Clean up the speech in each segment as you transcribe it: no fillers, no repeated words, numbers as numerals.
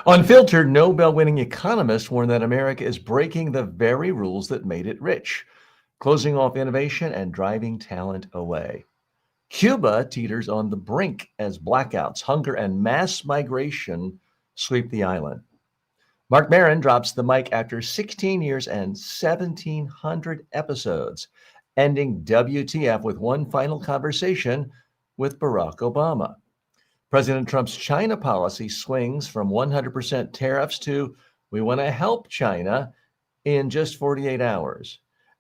Unfiltered, Nobel-winning economists warn that America is breaking the very rules that made it rich, closing off innovation and driving talent away. Cuba teeters on the brink as blackouts, hunger, and mass migration sweep the island. Marc Maron drops the mic after 16 years and 1,700 episodes, ending WTF with one final conversation with Barack Obama. President Trump's China policy swings from 100% tariffs to we want to help China in just 48 hours.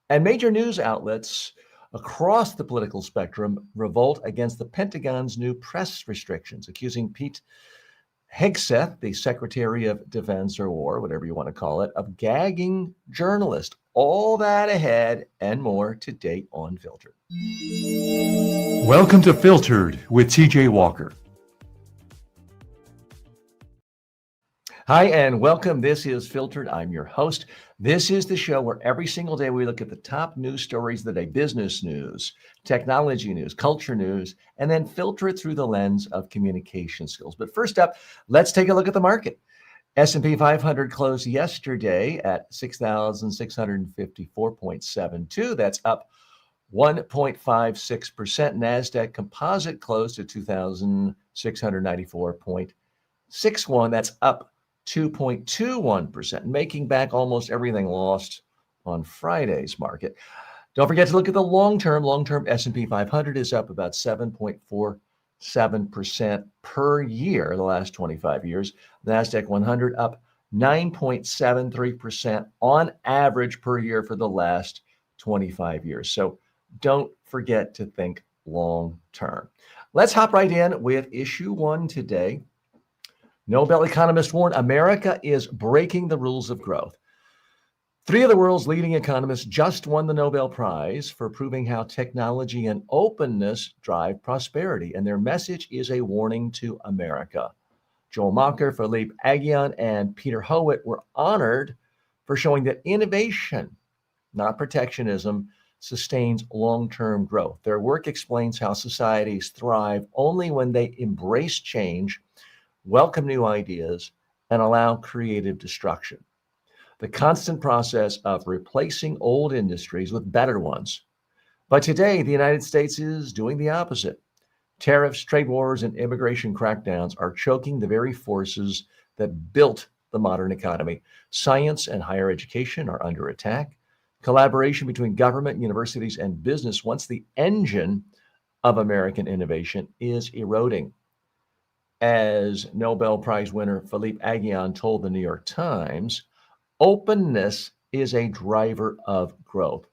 And major news outlets across the political spectrum revolt against the Pentagon's new press restrictions, accusing Pete Hegseth, the Secretary of Defense or War, whatever you want to call it, of gagging journalists. All that ahead and more today on Filtered. Welcome to Filtered with TJ Walker. Hi, and welcome. This is Filtered. I'm your host. This is the show where every single day we look at the top news stories of the day, business news, technology news, culture news, and then filter it through the lens of communication skills. But first up, let's take a look at the market. S&P 500 closed yesterday at 6,654.72. That's up 1.56%. NASDAQ Composite closed at 2,694.61. That's up 2.21%, making back almost everything lost on Friday's market. Don't forget to look at the long-term. Long-term S&P 500 is up about 7.47% per year the last 25 years. NASDAQ 100 up 9.73% on average per year for the last 25 years. So don't forget to think long-term. Let's hop right in with issue one today. Nobel economists warn America is breaking the rules of growth. Three of the world's leading economists just won the Nobel Prize for proving how technology and openness drive prosperity, and their message is a warning to America. Joel Mocker, Philippe Aghion, and Peter Howitt were honored for showing that innovation, not protectionism, sustains long-term growth. Their work explains how societies thrive only when they embrace change, welcome new ideas, and allow creative destruction. The constant process of replacing old industries with better ones. But today, the United States is doing the opposite. Tariffs, trade wars, and immigration crackdowns are choking the very forces that built the modern economy. Science and higher education are under attack. Collaboration between government, universities, and business, once the engine of American innovation, is eroding. As Nobel Prize winner Philippe Aghion told the New York Times, openness is a driver of growth.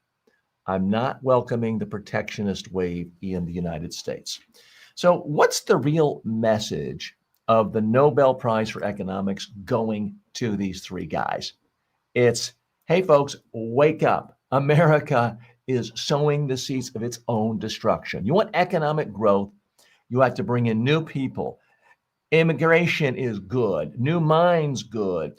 I'm not welcoming the protectionist wave in the United States. So what's the real message of the Nobel Prize for Economics going to these three guys? It's, hey folks, wake up. America is sowing the seeds of its own destruction. You want economic growth, you have to bring in new people. Immigration is good. New minds, good.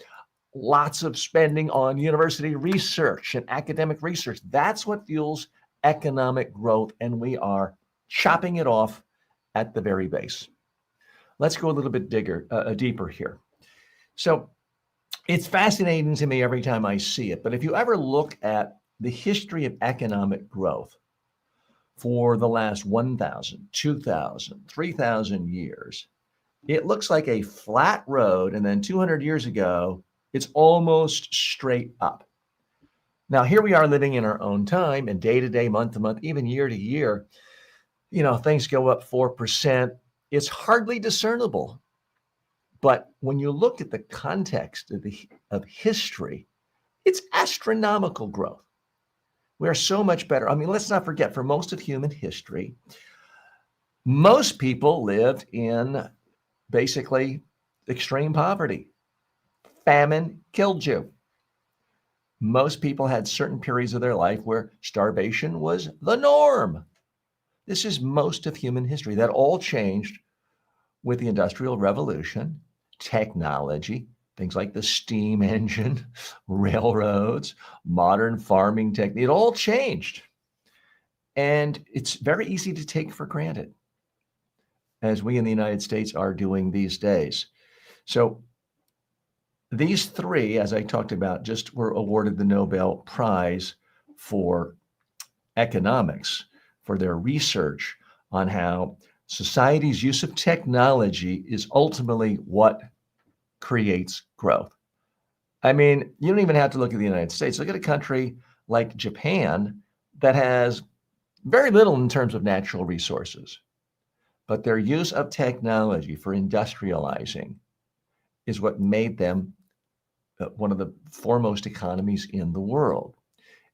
Lots of spending on university research and academic research. That's what fuels economic growth, and we are chopping it off at the very base. Let's go a little bit deeper here. So it's fascinating to me every time I see it, but if you ever look at the history of economic growth for the last 1,000, 2,000, 3,000 years, it looks like a flat road, and then 200 years ago, it's almost straight up. Now, here we are living in our own time, and day to day, month to month, even year to year, things go up 4%. It's hardly discernible. But when you look at the context of history, it's astronomical growth. We are so much better. I mean, let's not forget, for most of human history, most people lived in basically extreme poverty. Famine killed you. Most people had certain periods of their life where starvation was the norm. This is most of human history. That all changed with the Industrial Revolution, technology, things like the steam engine, railroads, modern farming technique. It all changed. And it's very easy to take for granted, as we in the United States are doing these days. So These three, as I talked about, just were awarded the Nobel Prize for economics for their research on how society's use of technology is ultimately what creates growth. I mean, you don't even have to look at the United States. Look at a country like Japan that has very little in terms of natural resources, but their use of technology for industrializing is what made them one of the foremost economies in the world.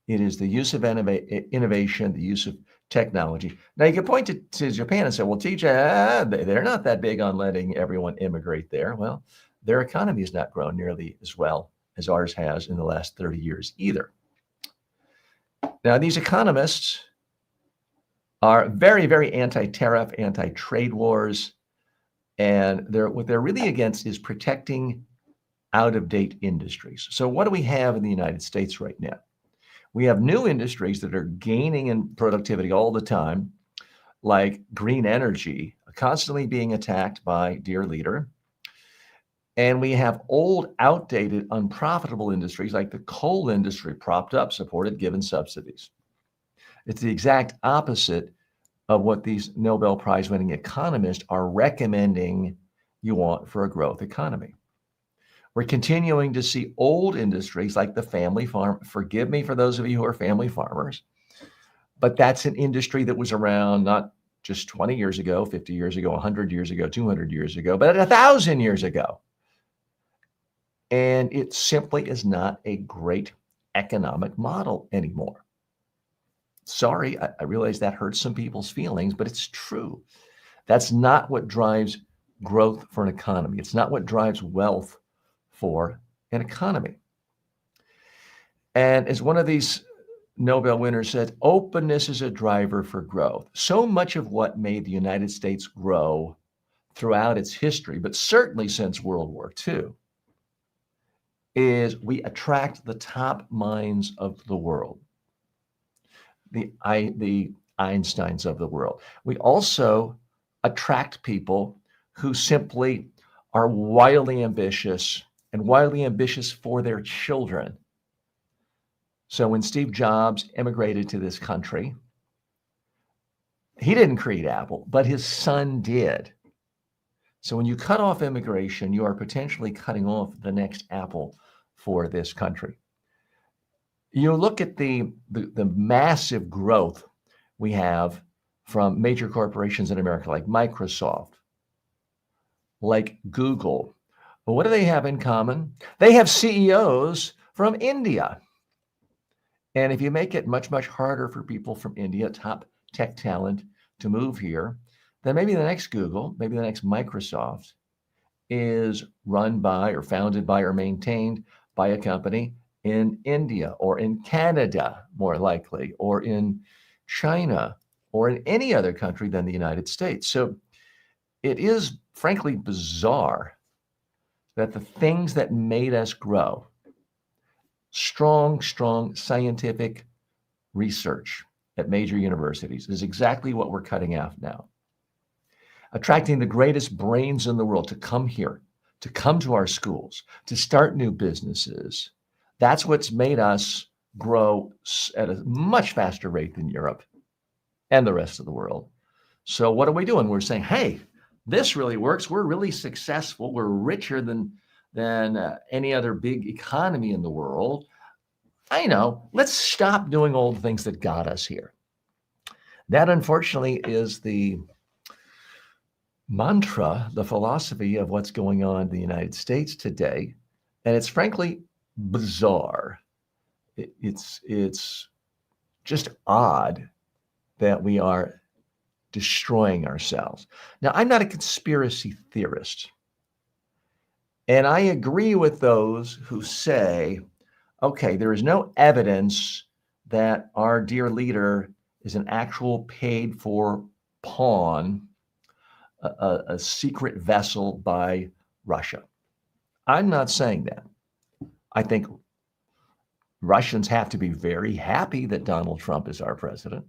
It is the use of innovation, the use of technology. Now, you can point to Japan and say, well, TJ, they're not that big on letting everyone immigrate there. Well, their economy has not grown nearly as well as ours has in the last 30 years either. Now, these economists are very, very anti-tariff, anti-trade wars, and what they're really against is protecting out-of-date industries. So what do we have in the United States right now? We have new industries that are gaining in productivity all the time, like green energy, constantly being attacked by dear leader. And we have old, outdated, unprofitable industries like the coal industry propped up, supported, given subsidies. It's the exact opposite of what these Nobel Prize winning economists are recommending you want for a growth economy. We're continuing to see old industries like the family farm. Forgive me for those of you who are family farmers, but that's an industry that was around not just 20 years ago, 50 years ago, 100 years ago, 200 years ago, but 1,000 years ago. And it simply is not a great economic model anymore. Sorry, I realize that hurts some people's feelings, but it's true. That's not what drives growth for an economy. It's not what drives wealth for an economy. And as one of these Nobel winners said, openness is a driver for growth. So much of what made the United States grow throughout its history, but certainly since World War II, is we attract the top minds of the world, the Einsteins of the world. We also attract people who simply are wildly ambitious and wildly ambitious for their children. So when Steve Jobs immigrated to this country, he didn't create Apple, but his son did. So when you cut off immigration, you are potentially cutting off the next Apple for this country. You look at the massive growth we have from major corporations in America like Microsoft, like Google. But what do they have in common? They have CEOs from India. And if you make it much, much harder for people from India, top tech talent, to move here, then maybe the next Google, maybe the next Microsoft is run by or founded by or maintained by a company in India or in Canada, more likely, or in China or in any other country than the United States. So it is frankly bizarre that the things that made us grow, strong scientific research at major universities, is exactly what we're cutting out now. Attracting the greatest brains in the world to come here, to come to our schools, to start new businesses. That's what's made us grow at a much faster rate than Europe and the rest of the world. So what are we doing? We're saying, hey, this really works. We're really successful. We're richer than any other big economy in the world. I know. Let's stop doing all the things that got us here. That, unfortunately, is the mantra, the philosophy of what's going on in the United States today. And it's frankly bizarre. It's just odd that we are destroying ourselves. Now, I'm not a conspiracy theorist. And I agree with those who say, okay, there is no evidence that our dear leader is an actual paid for pawn, a secret vessel by Russia. I'm not saying that. I think Russians have to be very happy that Donald Trump is our president,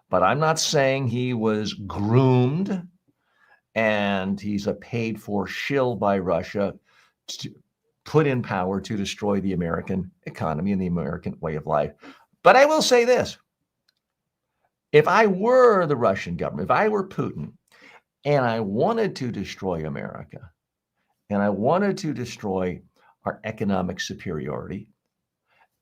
but I'm not saying he was groomed and he's a paid for shill by Russia put in power to destroy the American economy and the American way of life. But I will say this. If I were the Russian government, if I were Putin, and I wanted to destroy America, and I wanted to destroy our economic superiority,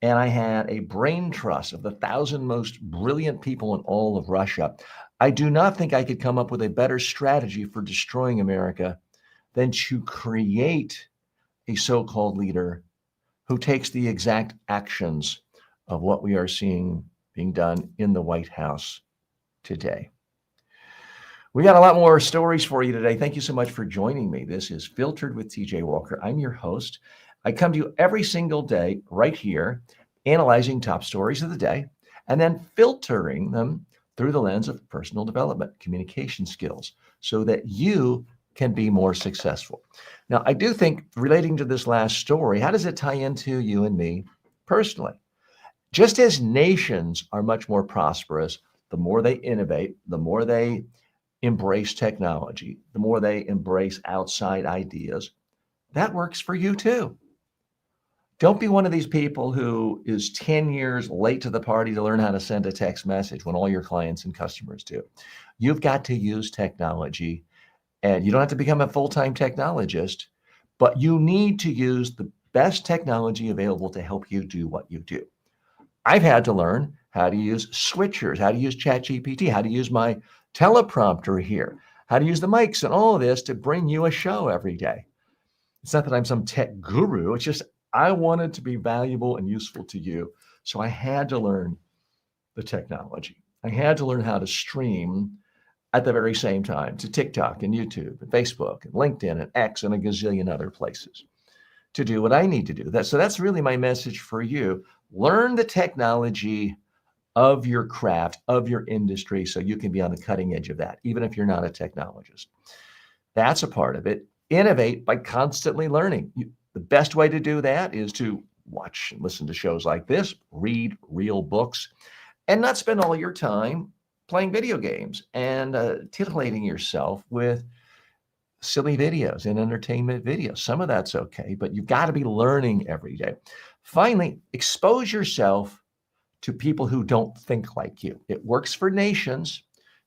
and I had a brain trust of the 1,000 most brilliant people in all of Russia, I do not think I could come up with a better strategy for destroying America than to create a so-called leader who takes the exact actions of what we are seeing being done in the White House today. We got a lot more stories for you today. Thank you so much for joining me. This is Filtered with TJ Walker. I'm your host. I come to you every single day right here, analyzing top stories of the day, and then filtering them through the lens of personal development, communication skills, so that you can be more successful. Now, I do think, relating to this last story, how does it tie into you and me personally? Just as nations are much more prosperous, the more they innovate, the more they embrace technology, the more they embrace outside ideas, that works for you too. Don't be one of these people who is 10 years late to the party to learn how to send a text message when all your clients and customers do. You've got to use technology, and you don't have to become a full-time technologist, but you need to use the best technology available to help you do what you do. I've had to learn how to use switchers, how to use ChatGPT, how to use my teleprompter here, how to use the mics and all of this to bring you a show every day. It's not that I'm some tech guru. It's just I wanted to be valuable and useful to you. So I had to learn the technology. I had to learn how to stream at the very same time to TikTok and YouTube and Facebook and LinkedIn and X and a gazillion other places to do what I need to do. So that's really my message for you. Learn the technology of your craft, of your industry, so you can be on the cutting edge of that, even if you're not a technologist. That's a part of it. Innovate by constantly learning. The best way to do that is to watch and listen to shows like this, read real books, and not spend all your time playing video games and titillating yourself with silly videos and entertainment videos. Some of that's okay, but you've got to be learning every day. Finally, expose yourself to people who don't think like you. It works for nations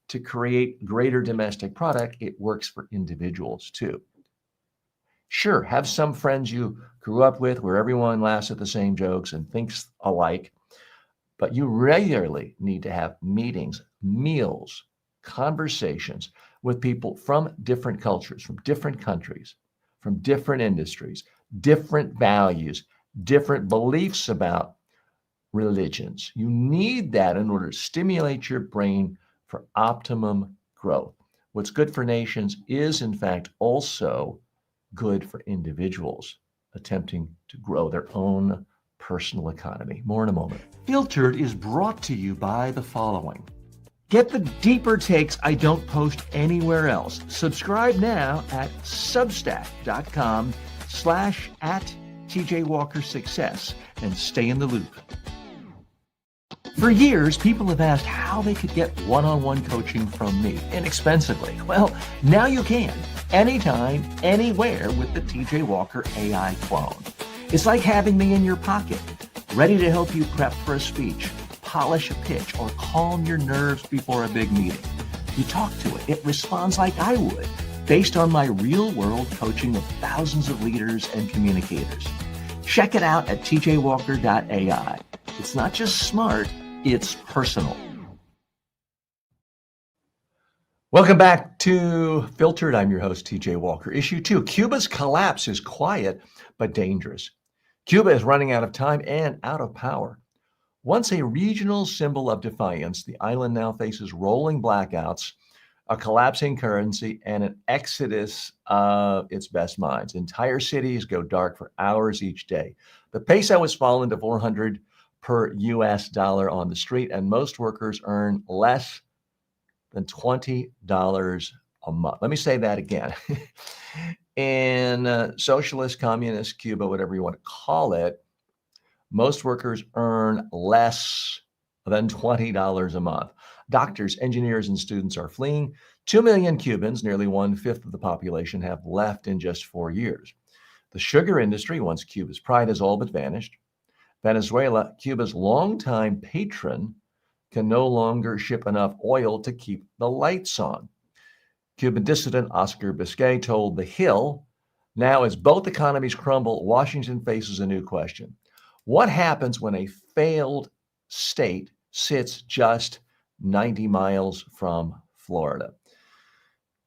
to create greater domestic product. It works for individuals too. Sure, have some friends you grew up with where everyone laughs at the same jokes and thinks alike, but you regularly need to have meetings, meals, conversations with people from different cultures, from different countries, from different industries, different values, different beliefs about religions. You need that in order to stimulate your brain for optimum growth. What's good for nations is, in fact, also good for individuals attempting to grow their own personal economy. More in a moment. Filtered is brought to you by the following. Get the deeper takes I don't post anywhere else. Subscribe now at substack.com/@TJWalkerSuccess and stay in the loop. For years, people have asked how they could get one-on-one coaching from me inexpensively. Well, now you can, anytime, anywhere with the TJ Walker AI clone. It's like having me in your pocket, ready to help you prep for a speech, polish a pitch, or calm your nerves before a big meeting. You talk to it, it responds like I would, based on my real-world coaching of thousands of leaders and communicators. Check it out at tjwalker.ai. It's not just smart, it's personal. Welcome back to Filtered. I'm your host, TJ Walker. Issue 2, Cuba's collapse is quiet but dangerous. Cuba is running out of time and out of power. Once a regional symbol of defiance, the island now faces rolling blackouts, a collapsing currency, and an exodus of its best minds. Entire cities go dark for hours each day. The peso has fallen to 400 per US dollar on the street, and most workers earn less than $20 a month. Let me say that again. In socialist, communist Cuba, whatever you want to call it, most workers earn less than $20 a month. Doctors, engineers, and students are fleeing. 2 million Cubans, nearly 1/5 of the population, have left in just 4 years. The sugar industry, once Cuba's pride, has all but vanished. Venezuela, Cuba's longtime patron, can no longer ship enough oil to keep the lights on. Cuban dissident Oscar Biscay told The Hill, now as both economies crumble, Washington faces a new question. What happens when a failed state sits just 90 miles from Florida?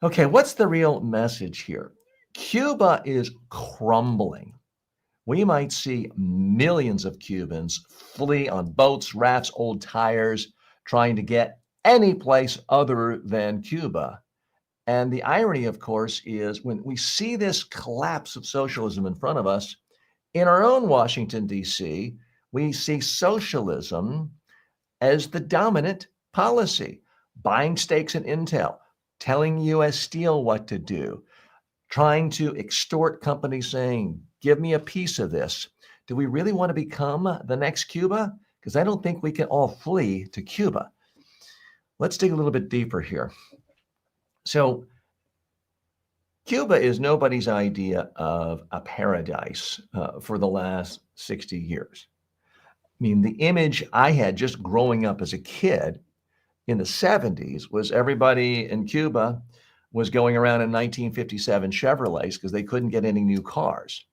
Okay, what's the real message here? Cuba is crumbling. We might see millions of Cubans flee on boats, rafts, old tires, trying to get any place other than Cuba. And the irony, of course, is when we see this collapse of socialism in front of us, in our own Washington, D.C., we see socialism as the dominant policy, buying stakes in Intel, telling U.S. Steel what to do, trying to extort companies saying, give me a piece of this. Do we really want to become the next Cuba? Because I don't think we can all flee to Cuba. Let's dig a little bit deeper here. So Cuba is nobody's idea of a paradise for the last 60 years. I mean, the image I had just growing up as a kid in the 70s was everybody in Cuba was going around in 1957 Chevrolets because they couldn't get any new cars.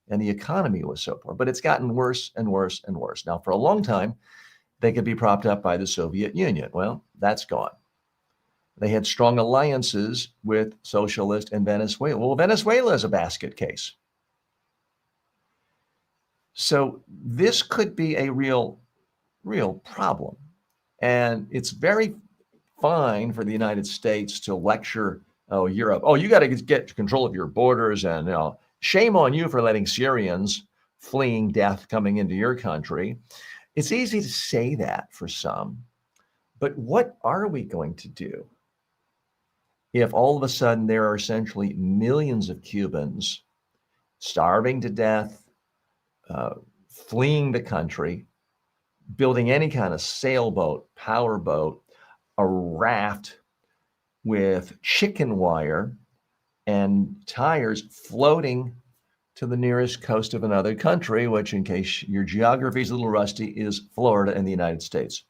And the economy was so poor. But it's gotten worse and worse and worse. Now, for a long time, they could be propped up by the Soviet Union. Well, that's gone. They had strong alliances with socialists in Venezuela. Well, Venezuela is a basket case. So this could be a real problem. And it's very fine for the United States to lecture, Europe, you got to get control of your borders, and shame on you for letting Syrians fleeing death coming into your country. It's easy to say that for some, but what are we going to do if all of a sudden there are essentially millions of Cubans starving to death, fleeing the country, building any kind of sailboat, powerboat, a raft with chicken wire and tires floating to the nearest coast of another country, which, in case your geography is a little rusty, is Florida in the United States.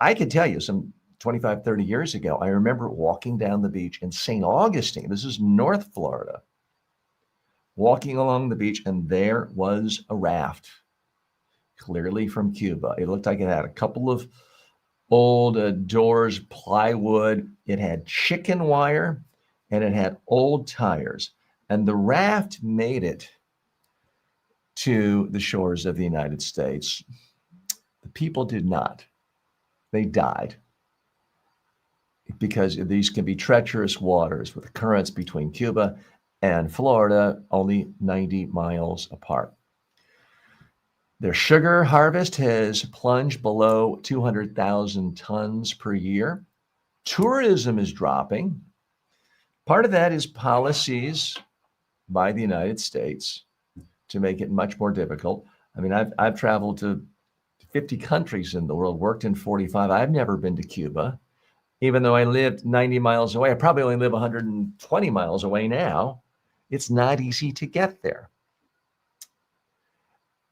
I could tell you some 25, 30 years ago, I remember walking down the beach in St. Augustine. This is North Florida. Walking along the beach, and there was a raft, clearly from Cuba. It looked like it had a couple of old doors, plywood. It had chicken wire, and it had old tires. And the raft made it to the shores of the United States. The people did not. They died, because these can be treacherous waters with the currents between Cuba and Florida, only 90 miles apart. Their sugar harvest has plunged below 200,000 tons per year. Tourism is dropping. Part of that is policies by the United States to make it much more difficult. I mean, I've traveled to 50 countries in the world, worked in 45. I've never been to Cuba, even though I lived 90 miles away. I probably only live 120 miles away now. It's not easy to get there.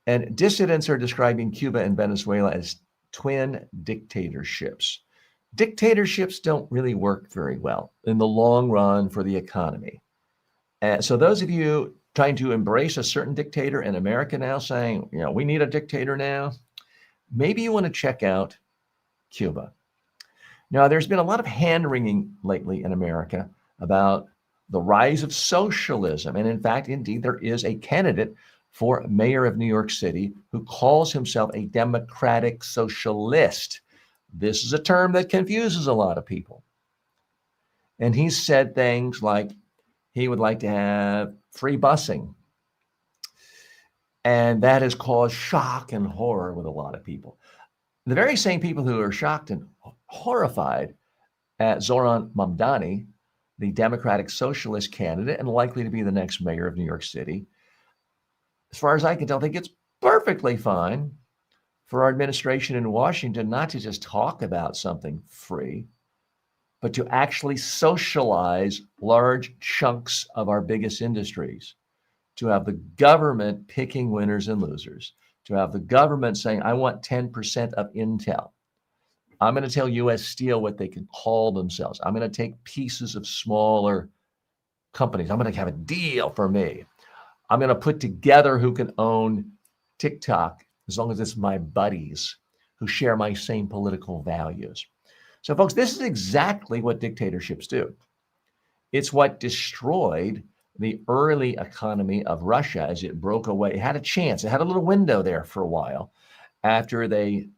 And dissidents are describing Cuba and Venezuela as twin dictatorships. Dictatorships don't really work very well in the long run for the economy. And so those of you trying to embrace a certain dictator in America now, saying, we need a dictator now, maybe you want to check out Cuba. Now, there's been a lot of hand-wringing lately in America about the rise of socialism. And in fact, indeed, there is a candidate for mayor of New York City who calls himself a democratic socialist. This is a term that confuses a lot of people. And he said things like he would like to have free busing. And that has caused shock and horror with a lot of people. The very same people who are shocked and horrified at Zoran Mamdani, the Democratic Socialist candidate and likely to be the next mayor of New York City, as far as I can tell, think it's perfectly fine for our administration in Washington not to just talk about something free, but to actually socialize large chunks of our biggest industries. to have the government picking winners and losers, to have the government saying, I want 10% of Intel. I'm going to tell U.S. Steel what they can call themselves. I'm going to take pieces of smaller companies. I'm going to have a deal for me. I'm going to put together who can own TikTok as long as it's my buddies who share my same political values. So, folks, this is exactly what dictatorships do. It's what destroyed the early economy of Russia as it broke away. It had a chance. It had a little window there for a while after they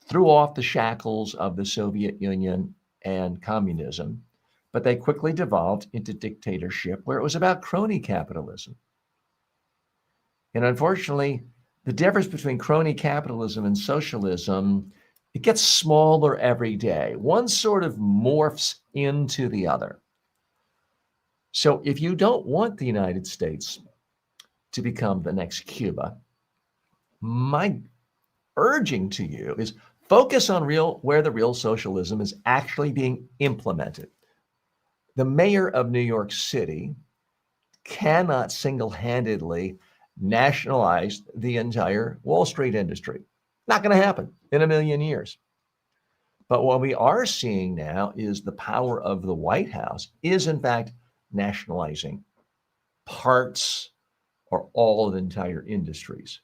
threw off the shackles of the Soviet Union and communism, but they quickly devolved into dictatorship where it was about crony capitalism. And unfortunately, the difference between crony capitalism and socialism, it gets smaller every day. One sort of morphs into the other. So if you don't want the United States to become the next Cuba, my urging to you is focus on where the real socialism is actually being implemented. The mayor of New York City cannot single-handedly nationalize the entire Wall Street industry. Not going to happen in a million years. But what we are seeing now is the power of the White House is, in fact, nationalizing parts or all of the entire industries.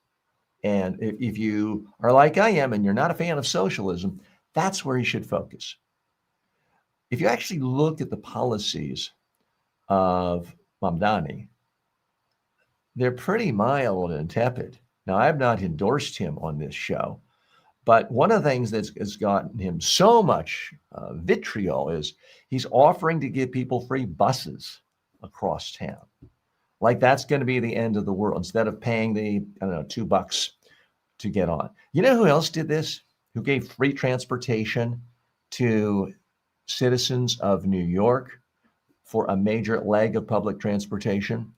And if you are like I am and you're not a fan of socialism, that's where you should focus. If you actually look at the policies of Mamdani, they're pretty mild and tepid. Now, I have not endorsed him on this show, but one of the things that's gotten him so much vitriol is he's offering to give people free buses across town. Like that's going to be the end of the world instead of paying the, $2 to get on. You know who else did this? Who gave free transportation to citizens of New York for a major leg of public transportation?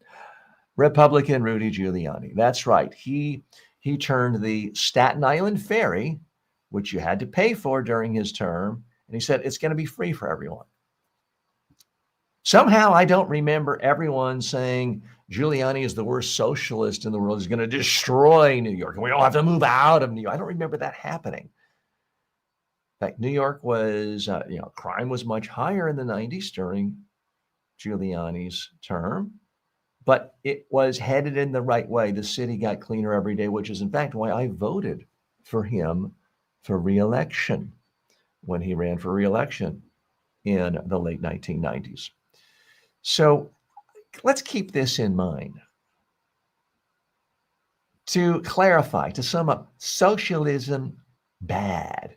Republican Rudy Giuliani. That's right. He turned the Staten Island ferry, which you had to pay for during his term, and he said it's going to be free for everyone. Somehow I don't remember everyone saying Giuliani is the worst socialist in the world. He's going to destroy New York, and we all have to move out of New York. I don't remember that happening. In fact, New York was, crime was much higher in the 90s during Giuliani's term, but it was headed in the right way. The city got cleaner every day, which is in fact why I voted for him for re-election when he ran for re-election in the late 1990s. So let's keep this in mind. To clarify, to sum up, socialism, bad.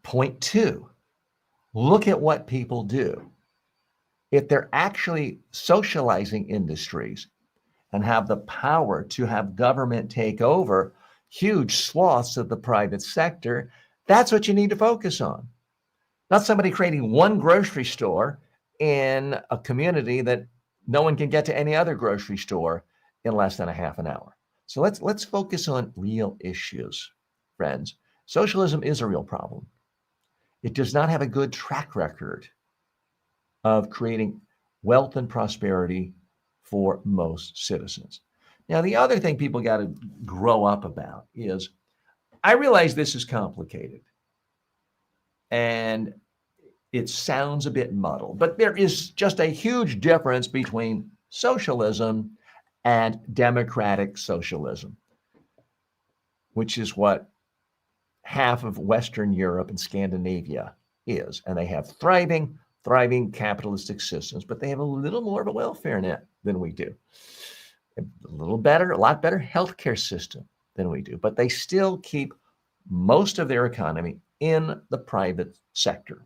Point 2, look at what people do. If they're actually socializing industries and have the power to have government take over huge swaths of the private sector, that's what you need to focus on. Not somebody creating one grocery store in a community that no one can get to any other grocery store in less than a half an hour. So let's focus on real issues, friends. Socialism is a real problem. It does not have a good track record of creating wealth and prosperity for most citizens. Now, the other thing people got to grow up about is, I realize this is complicated and it sounds a bit muddled, but there is just a huge difference between socialism and democratic socialism, which is what half of Western Europe and Scandinavia is. And they have thriving capitalistic systems, but they have a little more of a welfare net than we do. A lot better healthcare system than we do, but they still keep most of their economy in the private sector.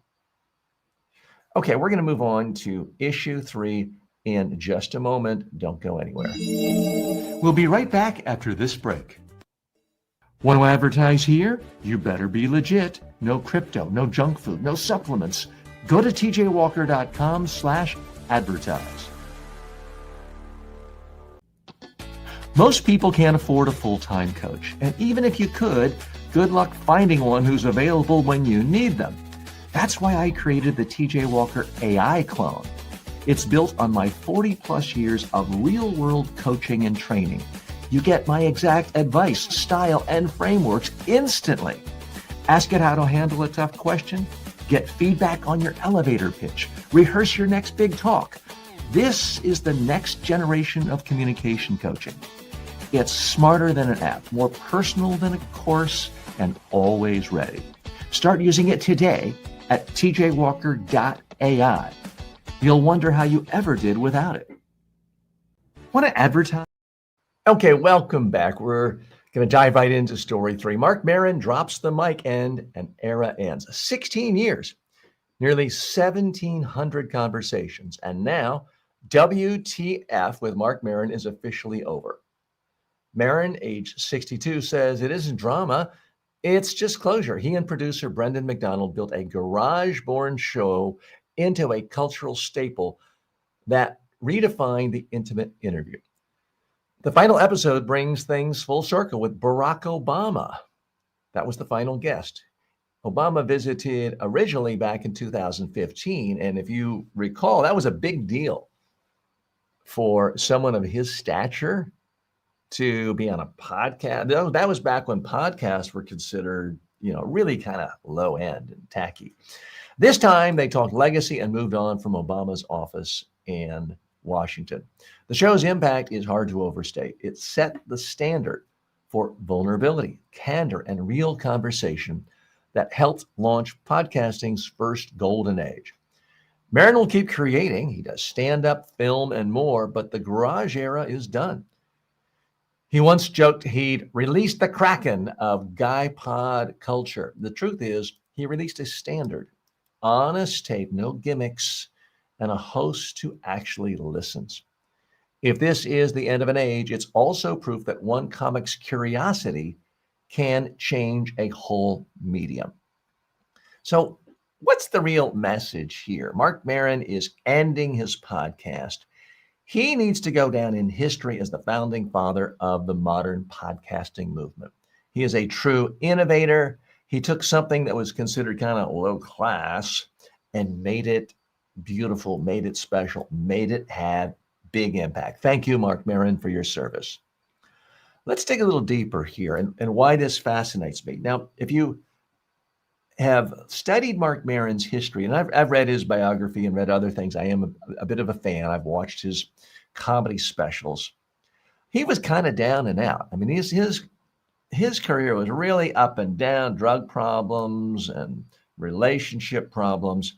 Okay, we're going to move on to issue 3 in just a moment. Don't go anywhere. We'll be right back after this break. Want to advertise here? You better be legit. No crypto, no junk food, no supplements. Go to tjwalker.com/advertise. Most people can't afford a full-time coach. And even if you could, good luck finding one who's available when you need them. That's why I created the TJ Walker AI clone. It's built on my 40 plus years of real world coaching and training. You get my exact advice, style, and frameworks instantly. Ask it how to handle a tough question, get feedback on your elevator pitch, rehearse your next big talk. This is the next generation of communication coaching. It's smarter than an app, more personal than a course, and always ready. Start using it today at tjwalker.ai. You'll wonder how you ever did without it. Want to advertise? Okay, welcome back. We're going to dive right into story 3. Marc Maron drops the mic and an era ends. 16 years, nearly 1,700 conversations, and now WTF with Marc Maron is officially over. Maron, age 62, says it isn't drama, it's just closure. He and producer Brendan McDonald built a garage-born show into a cultural staple that redefined the intimate interview. The final episode brings things full circle with Barack Obama. That was the final guest. Obama visited originally back in 2015, and if you recall, that was a big deal for someone of his stature to be on a podcast. That was back when podcasts were considered, really kind of low end and tacky. This time they talked legacy and moved on from Obama's office in Washington. The show's impact is hard to overstate. It set the standard for vulnerability, candor, and real conversation that helped launch podcasting's first golden age. Maron will keep creating. He does stand-up, film, and more, but the garage era is done. He once joked he'd released the Kraken of guy pod culture. The truth is, he released a standard, honest tape, no gimmicks, and a host who actually listens. If this is the end of an age, it's also proof that one comic's curiosity can change a whole medium. So what's the real message here? Marc Maron is ending his podcast. He needs to go down in history as the founding father of the modern podcasting movement. He is a true innovator. He took something that was considered kind of low class and made it beautiful, made it special, made it have big impact. Thank you, Marc Maron, for your service. Let's dig a little deeper here and why this fascinates me. Now, if you have studied Marc Maron's history, and I've read his biography and read other things. I am a bit of a fan. I've watched his comedy specials. He was kind of down and out. I mean, his career was really up and down, drug problems and relationship problems.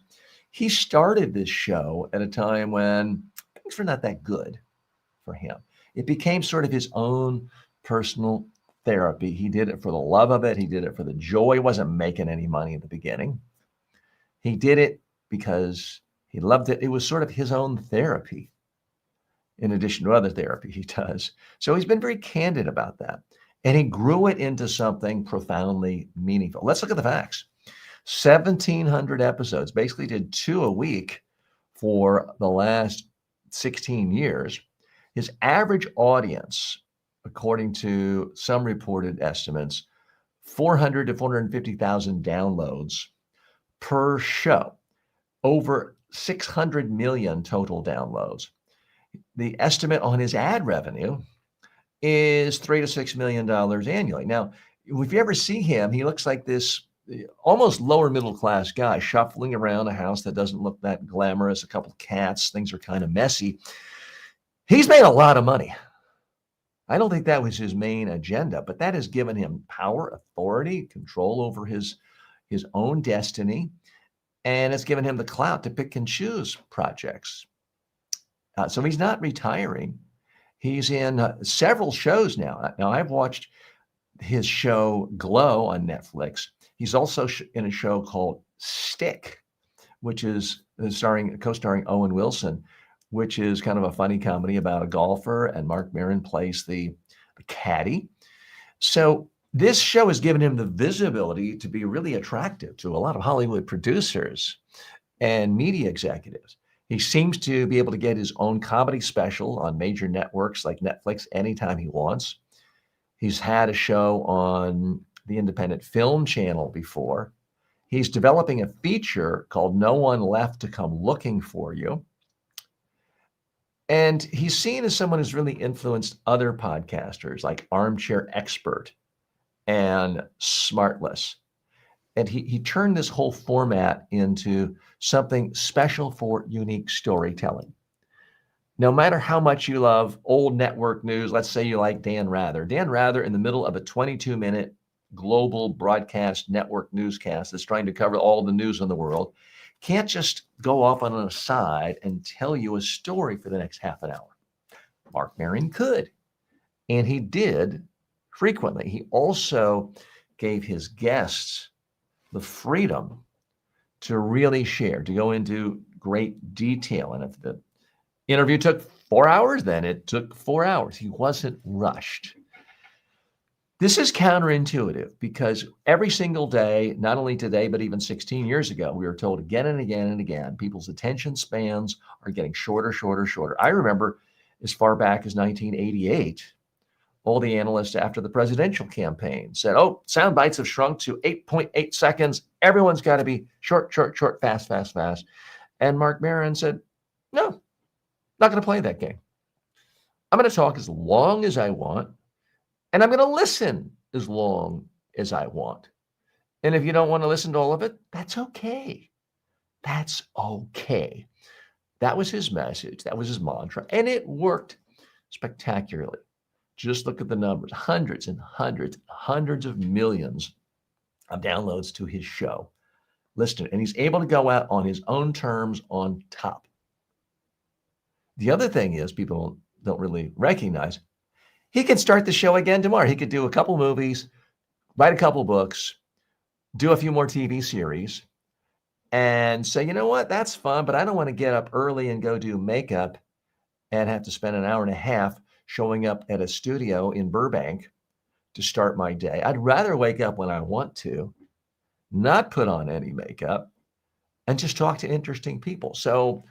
He started this show at a time when things were not that good for him. It became sort of his own personal therapy. He did it for the love of it. He did it for the joy. He wasn't making any money at the beginning. He did it because he loved it. It was sort of his own therapy, in addition to other therapy he does. So he's been very candid about that. And he grew it into something profoundly meaningful. Let's look at the facts. 1,700 episodes, basically did 2 a week for the last 16 years. His average audience, according to some reported estimates, 400 to 450,000 downloads per show, over 600 million total downloads. The estimate on his ad revenue is $3 to $6 million annually. Now, if you ever see him, he looks like this almost lower middle class guy shuffling around a house that doesn't look that glamorous, a couple cats, things are kind of messy. He's made a lot of money. I don't think that was his main agenda, but that has given him power, authority, control over his own destiny, and it's given him the clout to pick and choose projects. So he's not retiring. He's in several shows now. Now, I've watched his show Glow on Netflix. He's also in a show called Stick, which is co-starring Owen Wilson, which is kind of a funny comedy about a golfer, and Marc Maron plays the caddy. So this show has given him the visibility to be really attractive to a lot of Hollywood producers and media executives. He seems to be able to get his own comedy special on major networks like Netflix anytime he wants. He's had a show on the Independent Film Channel before. He's developing a feature called No One Left to Come Looking for You. And he's seen as someone who's really influenced other podcasters like Armchair Expert and Smartless. And he turned this whole format into something special for unique storytelling. No matter how much you love old network news, let's say you like Dan Rather, in the middle of a 22-minute global broadcast network newscast that's trying to cover all the news in the world, can't just go off on an aside and tell you a story for the next half an hour. Marc Maron could, and he did frequently. He also gave his guests the freedom to really share, to go into great detail. And if the interview took 4 hours, then it took 4 hours. He wasn't rushed. This is counterintuitive because every single day, not only today, but even 16 years ago, we were told again and again and again, people's attention spans are getting shorter, shorter, shorter. I remember as far back as 1988, all the analysts after the presidential campaign said, oh, sound bites have shrunk to 8.8 seconds. Everyone's got to be short, short, short, fast, fast, fast. And Marc Maron said, no, not going to play that game. I'm going to talk as long as I want, and I'm going to listen as long as I want. And if you don't want to listen to all of it, that's okay. That's okay. That was his message. That was his mantra. And it worked spectacularly. Just look at the numbers, hundreds and hundreds, hundreds of millions of downloads to his show. Listen, and he's able to go out on his own terms on top. The other thing is people don't really recognize, he could start the show again tomorrow. He could do a couple movies, write a couple books, do a few more TV series, and say, you know what, that's fun, but I don't want to get up early and go do makeup and have to spend an hour and a half showing up at a studio in Burbank to start my day. I'd rather wake up when I want to, not put on any makeup, and just talk to interesting people. So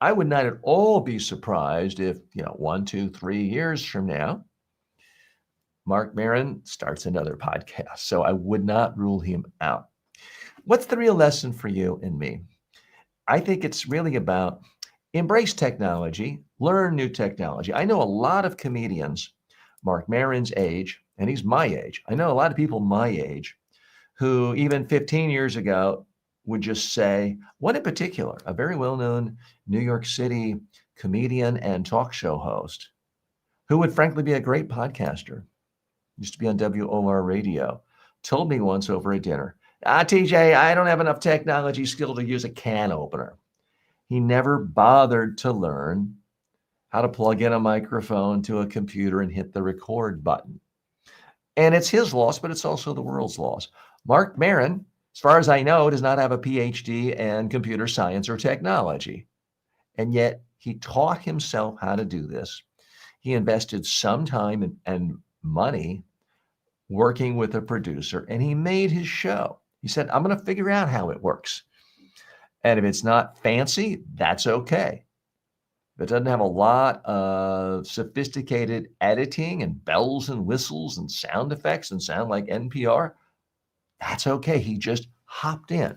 I would not at all be surprised if, 1, 2, 3 years from now, Marc Maron starts another podcast. So I would not rule him out. What's the real lesson for you and me? I think it's really about embrace technology, learn new technology. I know a lot of comedians, Marc Maron's age, and he's my age. I know a lot of people my age who even 15 years ago would just say, one in particular, a very well-known New York City comedian and talk show host, who would frankly be a great podcaster, used to be on WOR radio, told me once over a dinner, TJ, I don't have enough technology skill to use a can opener. He never bothered to learn how to plug in a microphone to a computer and hit the record button. And it's his loss, but it's also the world's loss. Marc Maron, as far as I know, does not have a PhD in computer science or technology. And yet he taught himself how to do this. He invested some time and money working with a producer, and he made his show. He said, I'm going to figure out how it works. And if it's not fancy, that's okay. If it doesn't have a lot of sophisticated editing and bells and whistles and sound effects and sound like NPR, that's okay. He just hopped in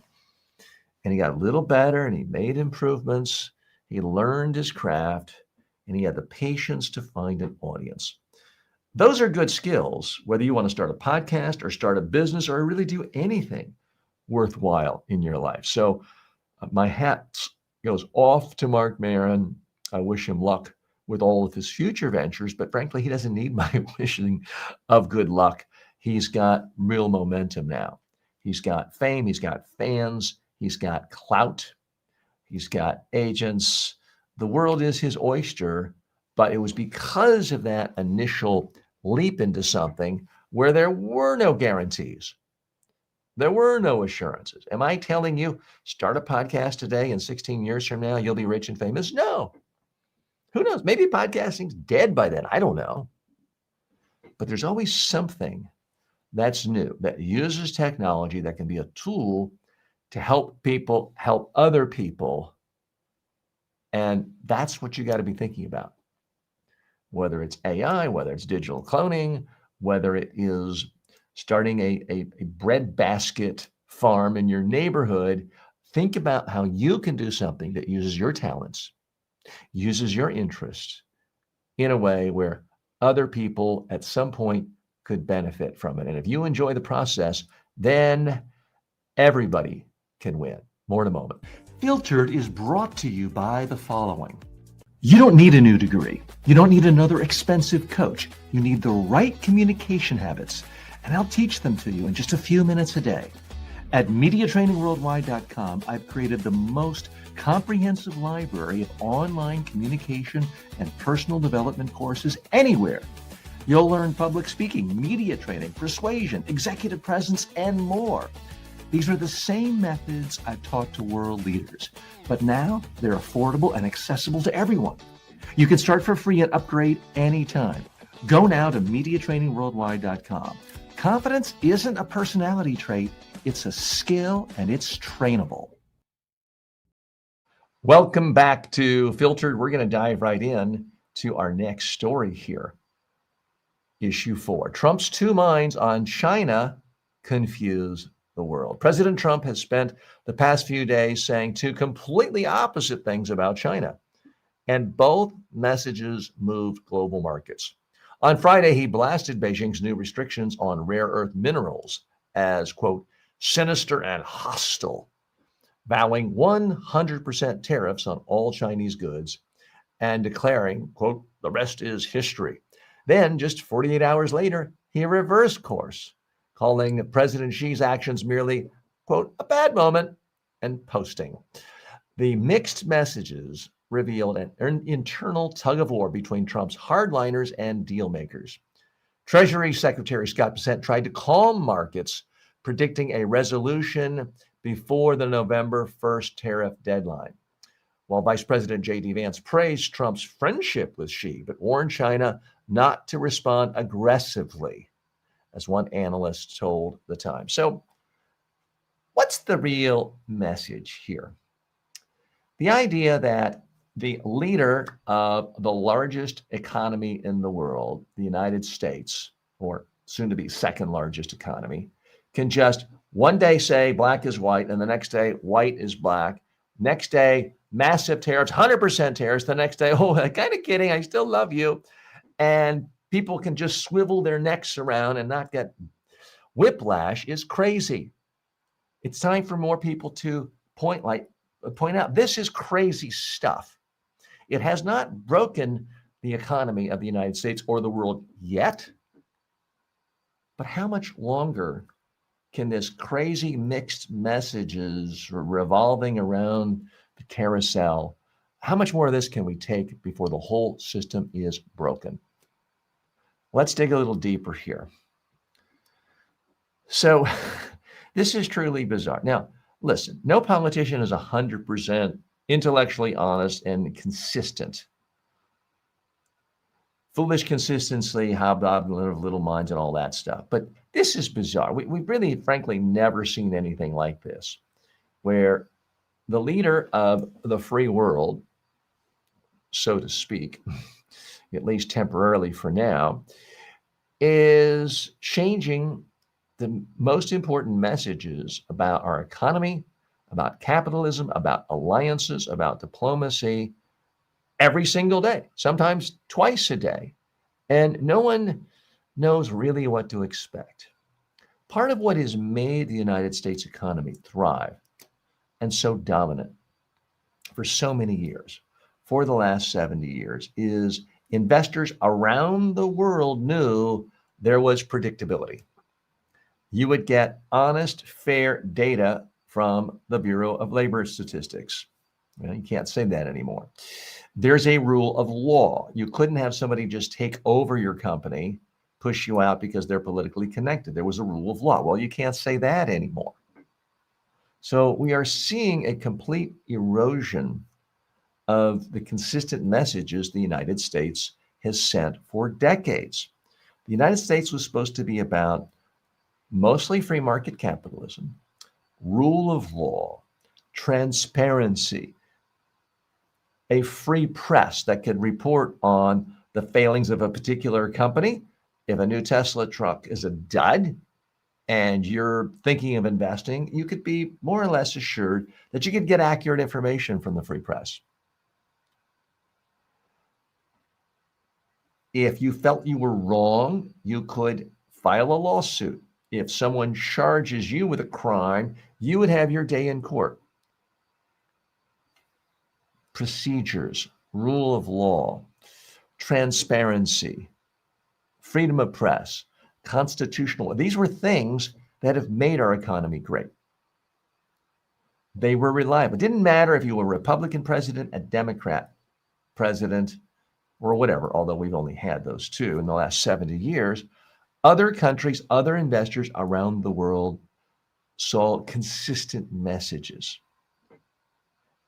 and he got a little better and he made improvements. He learned his craft and he had the patience to find an audience. Those are good skills, whether you want to start a podcast or start a business or really do anything worthwhile in your life. So my hat goes off to Marc Maron. I wish him luck with all of his future ventures, but frankly, he doesn't need my wishing of good luck. He's got real momentum now. He's got fame, he's got fans, he's got clout, he's got agents. The world is his oyster, but it was because of that initial leap into something where there were no guarantees. There were no assurances. Am I telling you, start a podcast today and 16 years from now, you'll be rich and famous? No. Who knows? Maybe podcasting's dead by then. I don't know. But there's always something that's new, that uses technology, that can be a tool to help people help other people. And that's what you got to be thinking about. Whether it's AI, whether it's digital cloning, whether it is starting a breadbasket farm in your neighborhood, think about how you can do something that uses your talents uses your interest in a way where other people at some point could benefit from it. And if you enjoy the process, then everybody can win. More in a moment. Filtered is brought to you by the following. You don't need a new degree. You don't need another expensive coach. You need the right communication habits, and I'll teach them to you in just a few minutes a day. At MediaTrainingWorldwide.com, I've created the most comprehensive library of online communication and personal development courses anywhere. You'll learn public speaking, media training, persuasion, executive presence, and more. These are the same methods I've taught to world leaders, but now they're affordable and accessible to everyone. You can start for free and upgrade anytime. Go now to MediaTrainingWorldwide.com. Confidence isn't a personality trait, it's a skill, and it's trainable. Welcome back to Filtered. We're going to dive right in to our next story here. Issue 4. Trump's two minds on China confuse the world. President Trump has spent the past few days saying two completely opposite things about China, and both messages moved global markets. On Friday, he blasted Beijing's new restrictions on rare earth minerals as, quote, sinister and hostile, vowing 100% tariffs on all Chinese goods and declaring, quote, the rest is history. Then, just 48 hours later, he reversed course, calling President Xi's actions merely, quote, a bad moment, and posting. The mixed messages revealed an internal tug of war between Trump's hardliners and deal makers. Treasury Secretary Scott Bessent tried to calm markets, predicting a resolution before the November 1st tariff deadline, while Vice President J.D. Vance praised Trump's friendship with Xi, but warned China not to respond aggressively, as one analyst told the Times. So, what's the real message here? The idea that the leader of the largest economy in the world, the United States, or soon to be second largest economy, can just one day say black is white, and the next day white is black. Next day, massive tariffs, 100% tariffs. The next day, oh, kind of kidding, I still love you. And people can just swivel their necks around and not get whiplash is crazy. It's time for more people to point out this is crazy stuff. It has not broken the economy of the United States or the world yet. But how much longer can this crazy mixed messages revolving around the carousel, how much more of this can we take before the whole system is broken? Let's dig a little deeper here. So this is truly bizarre. Now, listen, no politician is 100% intellectually honest and consistent. Foolish consistency, hobgoblin of little minds, and all that stuff. But this is bizarre. We've really, frankly, never seen anything like this, where the leader of the free world, so to speak, at least temporarily for now, is changing the most important messages about our economy, about capitalism, about alliances, about diplomacy, every single day, sometimes twice a day. And no one knows really what to expect. Part of what has made the United States economy thrive and so dominant for so many years, for the last 70 years, is investors around the world knew there was predictability. You would get honest, fair data from the Bureau of Labor Statistics. Well, you can't say that anymore. There's a rule of law. You couldn't have somebody just take over your company, push you out because they're politically connected. There was a rule of law. Well, you can't say that anymore. So we are seeing a complete erosion of the consistent messages the United States has sent for decades. The United States was supposed to be about mostly free market capitalism, rule of law, transparency, a free press that could report on the failings of a particular company. If a new Tesla truck is a dud and you're thinking of investing, you could be more or less assured that you could get accurate information from the free press. If you felt you were wrong, you could file a lawsuit. If someone charges you with a crime, you would have your day in court. Procedures, rule of law, transparency, freedom of press, constitutional. These were things that have made our economy great. They were reliable. It didn't matter if you were a Republican president, a Democrat president, or whatever, although we've only had those two in the last 70 years. Other countries, other investors around the world saw consistent messages.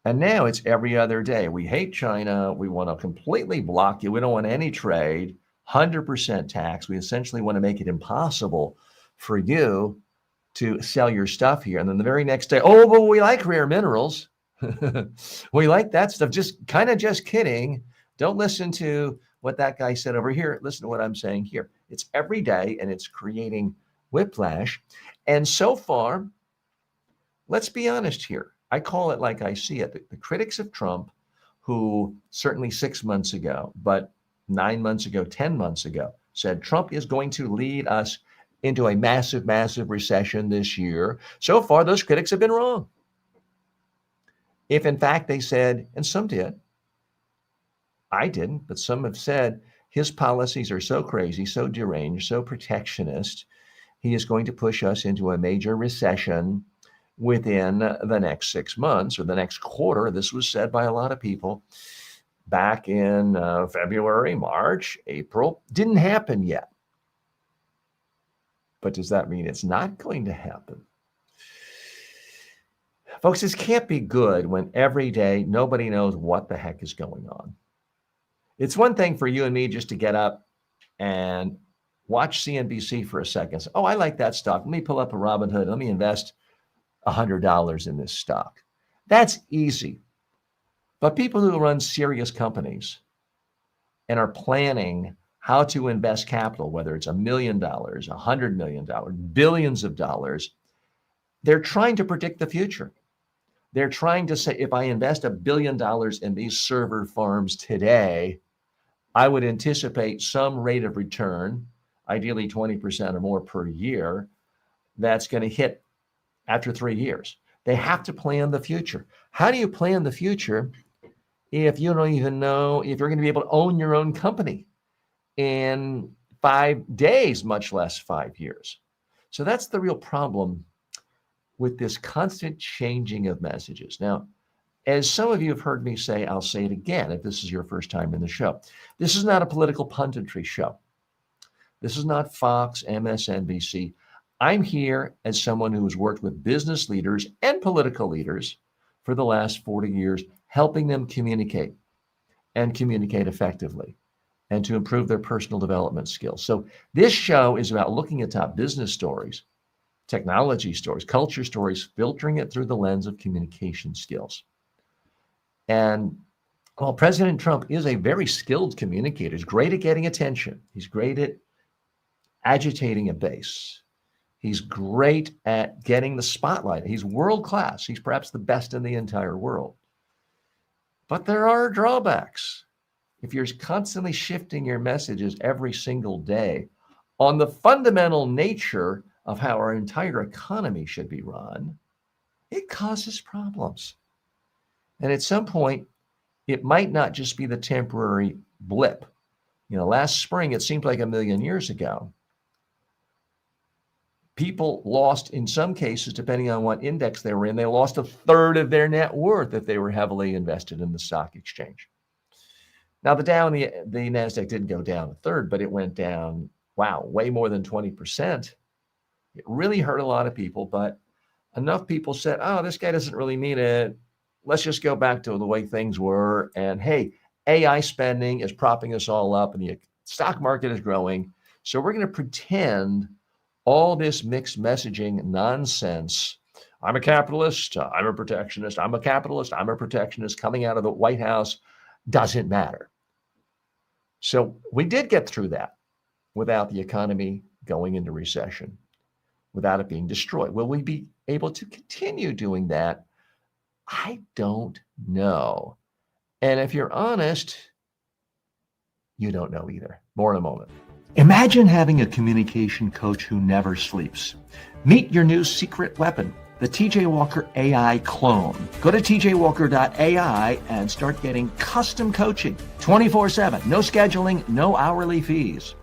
And now it's every other day. We hate China. We want to completely block you. We don't want any trade, 100% tax. We essentially want to make it impossible for you to sell your stuff here. And then the very next day, oh, but we like rare minerals. We like that stuff. Just kidding. Don't listen to what that guy said over here. Listen to what I'm saying here. It's every day, and it's creating whiplash. And so far, let's be honest here. I call it like I see it. The critics of Trump, who certainly 6 months ago, but 9 months ago, 10 months ago, said Trump is going to lead us into a massive, massive recession this year. So far, those critics have been wrong. If in fact they said, and some did, I didn't, but some have said his policies are so crazy, so deranged, so protectionist, he is going to push us into a major recession within the next 6 months or the next quarter. This was said by a lot of people back in February, March, April. Didn't happen yet. But does that mean it's not going to happen? Folks, this can't be good when every day nobody knows what the heck is going on. It's one thing for you and me just to get up and watch CNBC for a second. So, oh, I like that stock. Let me pull up a Robinhood. Let me invest $100 in this stock. That's easy. But people who run serious companies and are planning how to invest capital, whether it's $1 million, $100 million, billions of dollars, they're trying to predict the future. They're trying to say, if I invest $1 billion in these server farms today, I would anticipate some rate of return, ideally 20% or more per year, that's going to hit after 3 years. They have to plan the future. How do you plan the future if you don't even know if you're going to be able to own your own company in 5 days, much less 5 years? So that's the real problem with this constant changing of messages. Now, as some of you have heard me say, I'll say it again if this is your first time in the show. This is not a political punditry show. This is not Fox, MSNBC. I'm here as someone who has worked with business leaders and political leaders for the last 40 years, helping them communicate and communicate effectively and to improve their personal development skills. So this show is about looking at top business stories, technology stories, culture stories, filtering it through the lens of communication skills. And while President Trump is a very skilled communicator, he's great at getting attention. He's great at agitating a base. He's great at getting the spotlight. He's world class. He's perhaps the best in the entire world. But there are drawbacks. If you're constantly shifting your messages every single day on the fundamental nature of how our entire economy should be run, it causes problems. And at some point, it might not just be the temporary blip. You know, last spring, it seemed like a million years ago. People lost, in some cases, depending on what index they were in, they lost a third of their net worth if they were heavily invested in the stock exchange. Now, the Dow and the NASDAQ didn't go down a third, but it went down, wow, way more than 20%. It really hurt a lot of people, but enough people said, oh, this guy doesn't really mean it. Let's just go back to the way things were. And hey, AI spending is propping us all up and the stock market is growing. So we're going to pretend all this mixed messaging nonsense. I'm a capitalist. I'm a protectionist. I'm a capitalist. I'm a protectionist coming out of the White House doesn't matter. So we did get through that without the economy going into recession, without it being destroyed. Will we be able to continue doing that? I don't know. And if you're honest, You don't know either. More in a moment. Imagine having a communication coach who never sleeps. Meet your new secret weapon, the TJ Walker AI clone. Go to tjwalker.ai and start getting custom coaching 24/7. No scheduling, no hourly fees.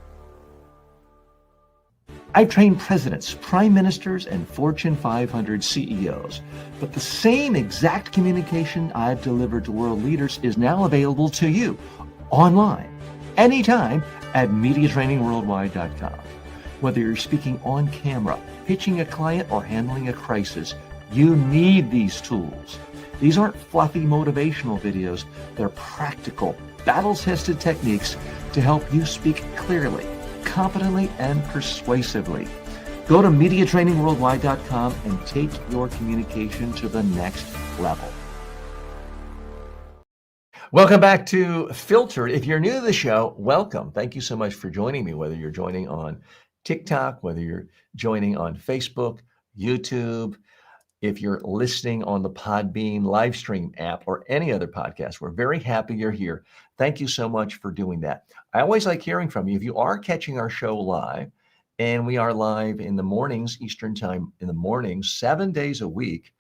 I've trained presidents, prime ministers, and Fortune 500 CEOs. But the same exact communication I've delivered to world leaders is now available to you online, anytime at MediaTrainingWorldwide.com. Whether you're speaking on camera, pitching a client, or handling a crisis, you need these tools. These aren't fluffy motivational videos. They're practical, battle-tested techniques to help you speak clearly, competently, and persuasively. Go to MediaTrainingWorldwide.com and take your communication to the next level. Welcome back to Filtered. If you're new to the show, welcome. Thank you so much for joining me, whether you're joining on TikTok, whether you're joining on Facebook, YouTube, if you're listening on the Podbean live stream app or any other podcast. We're very happy you're here. Thank you so much for doing that. I always like hearing from you. If you are catching our show live, and we are live in the mornings, Eastern time in the mornings, 7 days a week,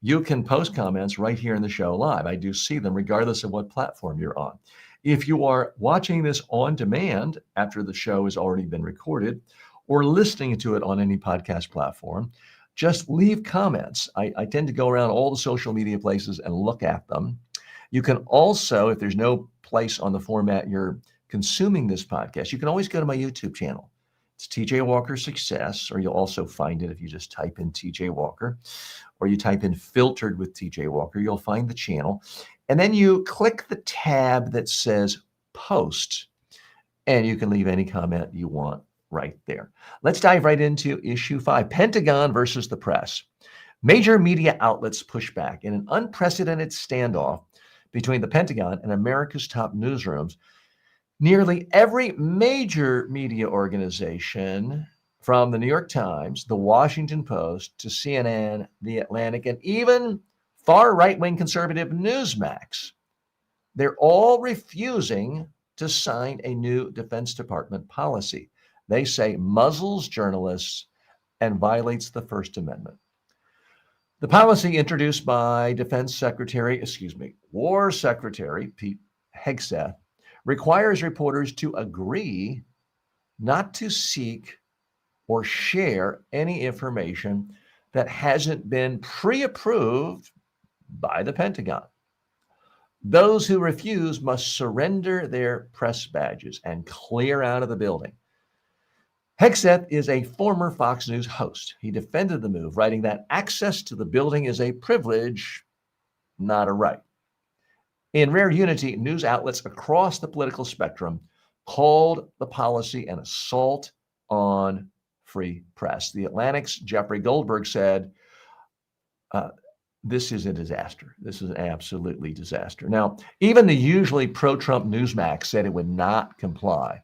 you can post comments right here in the show live. I do see them regardless of what platform you're on. If you are watching this on demand after the show has already been recorded or listening to it on any podcast platform, just leave comments. I tend to go around all the social media places and look at them. You can also, if there's no place on the format you're consuming this podcast, you can always go to my YouTube channel. It's TJ Walker Success, or you'll also find it if you just type in TJ Walker, or you type in Filtered with TJ Walker, you'll find the channel. And then you click the tab that says Post, and you can leave any comment you want right there. Let's dive right into issue 5, Pentagon versus the press. Major media outlets push back in an unprecedented standoff between the Pentagon and America's top newsrooms. Nearly every major media organization, from the New York Times, the Washington Post, to CNN, The Atlantic, and even far right-wing conservative Newsmax, they're all refusing to sign a new Defense Department policy. They say muzzles journalists and violates the First Amendment. The policy, introduced by War Secretary Pete Hegseth, requires reporters to agree not to seek or share any information that hasn't been pre-approved by the Pentagon. Those who refuse must surrender their press badges and clear out of the building. Hegseth is a former Fox News host. He defended the move, writing that access to the building is a privilege, not a right. In rare unity, news outlets across the political spectrum called the policy an assault on free press. The Atlantic's Jeffrey Goldberg said, this is a disaster. This is an absolutely disaster. Now, even the usually pro-Trump Newsmax said it would not comply.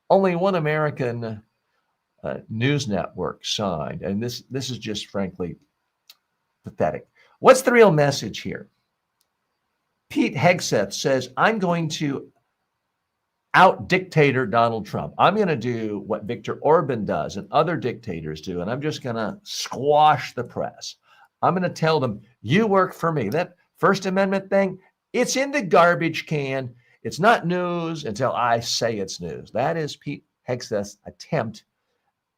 Only one American news network signed, and this is just frankly pathetic. What's the real message here? Pete Hegseth says, I'm going to out-dictator Donald Trump. I'm going to do what Viktor Orban does and other dictators do, and I'm just going to squash the press. I'm going to tell them, you work for me. That First Amendment thing, it's in the garbage can. It's not news until I say it's news. That is Pete Hegseth's attempt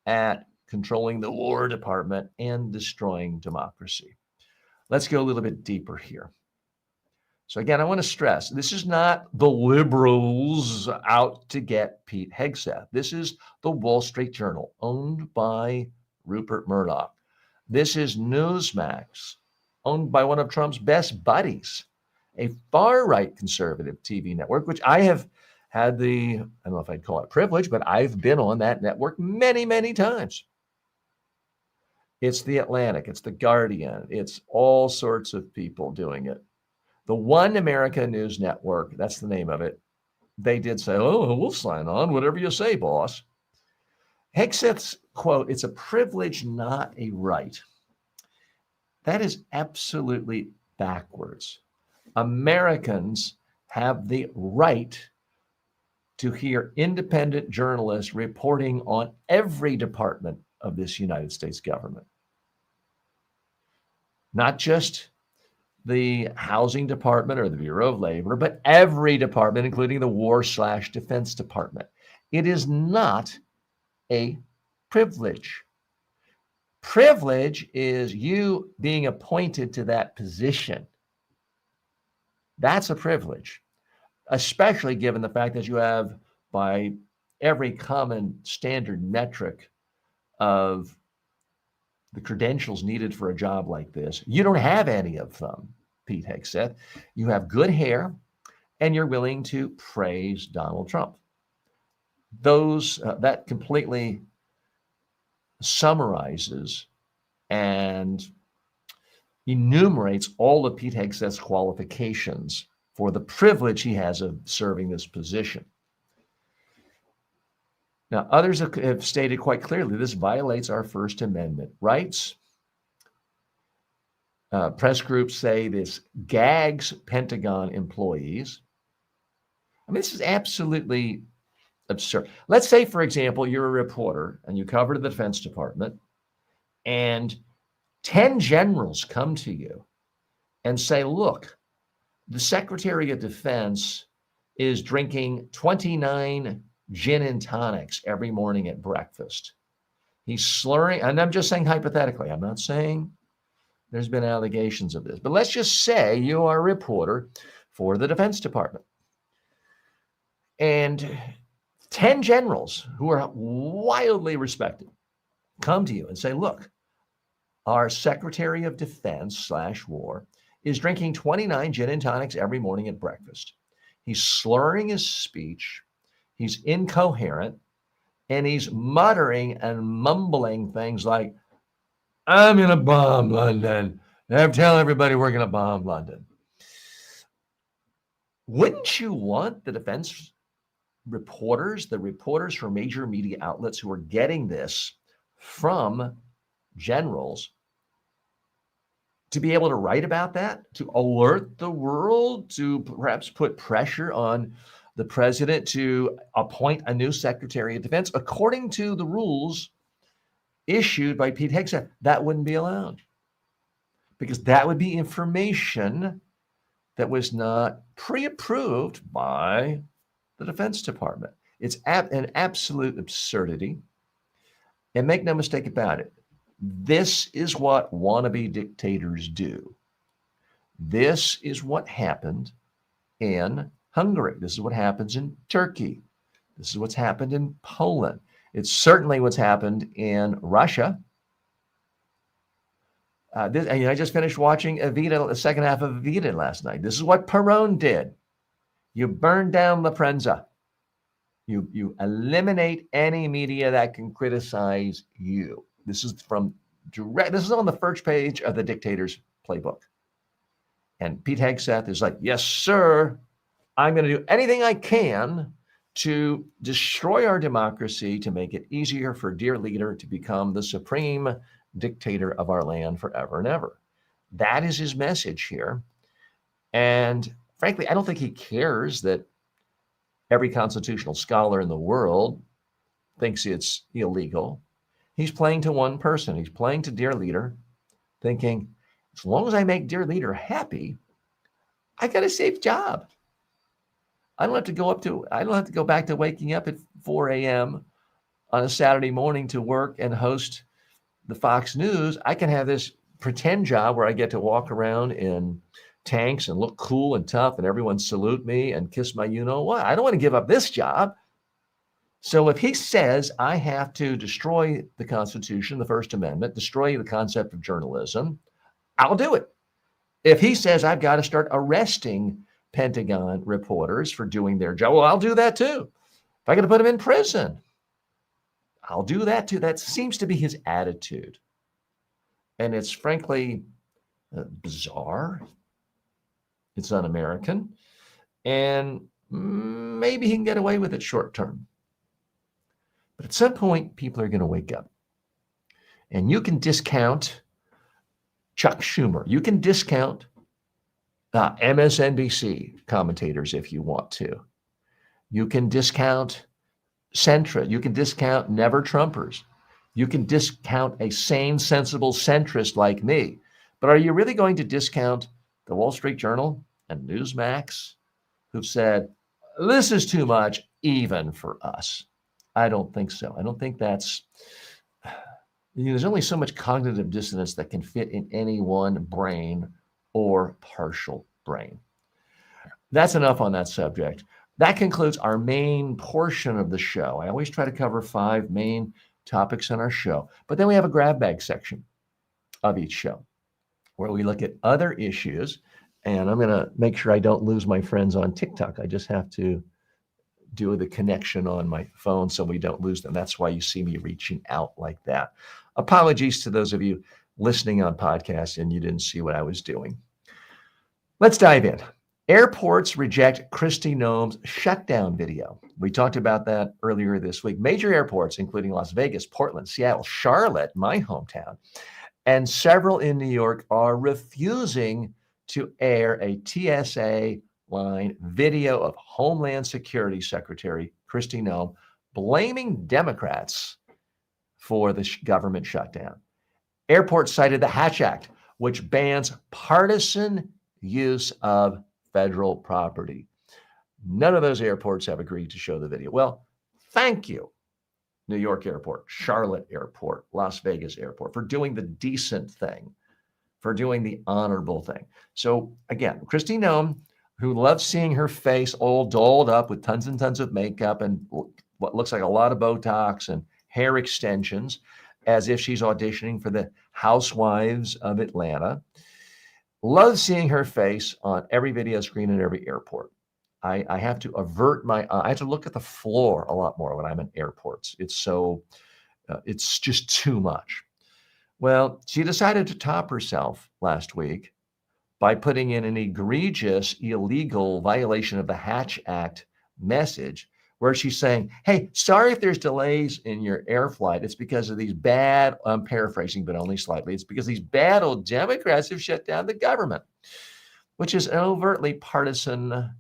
at controlling the War Department and destroying democracy. Let's go a little bit deeper here. So again, I want to stress, this is not the liberals out to get Pete Hegseth. This is the Wall Street Journal, owned by Rupert Murdoch. This is Newsmax, owned by one of Trump's best buddies, a far-right conservative TV network, which I have had the, I don't know if I'd call it privilege, but I've been on that network many, many times. It's The Atlantic, it's The Guardian, it's all sorts of people doing it. The One America News Network, that's the name of it, they did say, oh, we'll sign on, whatever you say, boss. Hegseth's quote, it's a privilege, not a right. That is absolutely backwards. Americans have the right to hear independent journalists reporting on every department of this United States government. Not just the housing department or the Bureau of Labor, but every department, including the War/Defense Department. It is not a privilege. Privilege is you being appointed to that position. That's a privilege, especially given the fact that you have, by every common standard metric of the credentials needed for a job like this, you don't have any of them, Pete Hegseth. You have good hair, and you're willing to praise Donald Trump. That completely summarizes and enumerates all of Pete Hegseth's qualifications for the privilege he has of serving this position. Now, others have stated quite clearly this violates our First Amendment rights. Press groups say this gags Pentagon employees. I mean, this is absolutely absurd. Let's say, for example, you're a reporter and you cover the Defense Department, and 10 generals come to you and say, look, the Secretary of Defense is drinking 29 gin and tonics every morning at breakfast. He's slurring, and I'm just saying hypothetically, I'm not saying there's been allegations of this, but let's just say you are a reporter for the Defense Department. And 10 generals who are wildly respected come to you and say, look, our Secretary of Defense/War is drinking 29 gin and tonics every morning at breakfast. He's slurring his speech. He's incoherent, and he's muttering and mumbling things like, I'm going to bomb London. I'm telling everybody we're going to bomb London. Wouldn't you want the defense reporters, the reporters from major media outlets who are getting this from generals, to be able to write about that, to alert the world, to perhaps put pressure on the president to appoint a new Secretary of Defense according to the rules issued by Pete Hegseth? That wouldn't be allowed, because that would be information that was not pre-approved by the Defense Department. It's an absolute absurdity. And make no mistake about it, this is what wannabe dictators do. This is what happened in Hungary. This is what happens in Turkey. This is what's happened in Poland. It's certainly what's happened in Russia. I just finished watching Evita, the second half of Evita last night. This is what Perón did. You burn down La Prensa. You eliminate any media that can criticize you. This is this is on the first page of the dictator's playbook. And Pete Hegseth is like, yes, sir. I'm going to do anything I can to destroy our democracy, to make it easier for dear leader to become the supreme dictator of our land forever and ever. That is his message here. And frankly, I don't think he cares that every constitutional scholar in the world thinks it's illegal. He's playing to one person. He's playing to dear leader, thinking, as long as I make dear leader happy, I got a safe job. I don't have to go back to waking up at 4 a.m. on a Saturday morning to work and host the Fox News. I can have this pretend job where I get to walk around in tanks and look cool and tough and everyone salute me and kiss my you-know-what. I don't want to give up this job. So if he says I have to destroy the Constitution, the First Amendment, destroy the concept of journalism, I'll do it. If he says I've got to start arresting Pentagon reporters for doing their job, well, I'll do that too. If I got to put them in prison, I'll do that too. That seems to be his attitude. And it's frankly bizarre. It's un-American. And maybe he can get away with it short term. But at some point, people are going to wake up. And you can discount Chuck Schumer. You can discount MSNBC commentators if you want to. You can discount centrist. You can discount never Trumpers. You can discount a sane, sensible centrist like me. But are you really going to discount the Wall Street Journal and Newsmax, who've said, this is too much even for us? I don't think so. I don't think that's, there's only so much cognitive dissonance that can fit in any one brain or partial brain. That's enough on that subject. That concludes our main portion of the show. I always try to cover 5 main topics on our show, but then we have a grab bag section of each show where we look at other issues. And I'm going to make sure I don't lose my friends on TikTok. I just have to do the connection on my phone so we don't lose them. That's why you see me reaching out like that. Apologies to those of you listening on podcasts and you didn't see what I was doing. Let's dive in. Airports reject Kristi Noem's shutdown video. We talked about that earlier this week. Major airports, including Las Vegas, Portland, Seattle, Charlotte, my hometown, and several in New York, are refusing to air a TSA line video of Homeland Security Secretary Kristi Noem blaming Democrats for the government shutdown. Airports cited the Hatch Act, which bans partisan use of federal property. None of those airports have agreed to show the video. Well, thank you, New York Airport, Charlotte Airport, Las Vegas Airport, for doing the decent thing, for doing the honorable thing. So again, Kristi Noem, who loves seeing her face all dolled up with tons and tons of makeup and what looks like a lot of Botox and hair extensions, as if she's auditioning for the Housewives of Atlanta, loves seeing her face on every video screen at every airport. I have to avert my eye. I have to look at the floor a lot more when I'm in airports. It's just too much. Well, she decided to top herself last week by putting in an egregious, illegal violation of the Hatch Act message where she's saying, hey, sorry if there's delays in your air flight. It's because of these bad, I'm paraphrasing, but only slightly. It's because these bad old Democrats have shut down the government, which is an overtly partisan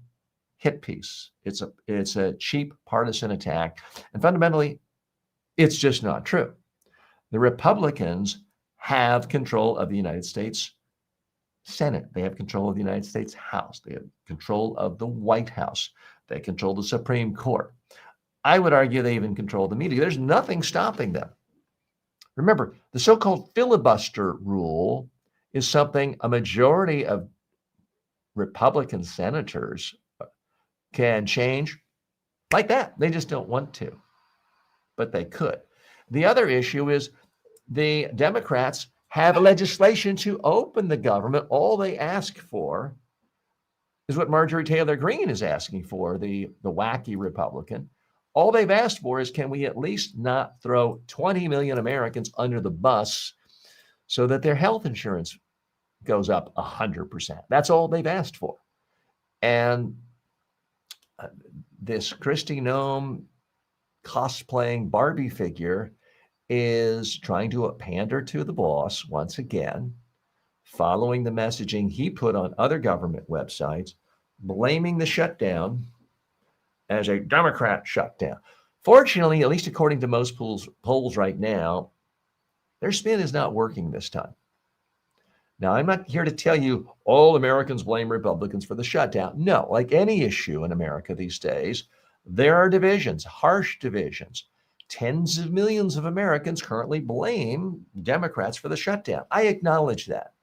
hit piece. It's a cheap partisan attack. And fundamentally, it's just not true. The Republicans have control of the United States Senate. They have control of the United States House. They have control of the White House. They control the Supreme Court. I would argue they even control the media. There's nothing stopping them. Remember, the so-called filibuster rule is something a majority of Republican senators can change like that. They just don't want to, but they could. The other issue is the Democrats have legislation to open the government. All they ask for is what Marjorie Taylor Greene is asking for, the wacky Republican. All they've asked for is, can we at least not throw 20 million Americans under the bus so that their health insurance goes up 100%? That's all they've asked for. And this Kristi Noem cosplaying Barbie figure is trying to pander to the boss once again, following the messaging he put on other government websites, blaming the shutdown as a Democrat shutdown. Fortunately, at least according to most polls right now, their spin is not working this time. Now, I'm not here to tell you all Americans blame Republicans for the shutdown. No, like any issue in America these days, there are divisions, harsh divisions. Tens of millions of Americans currently blame Democrats for the shutdown. I acknowledge that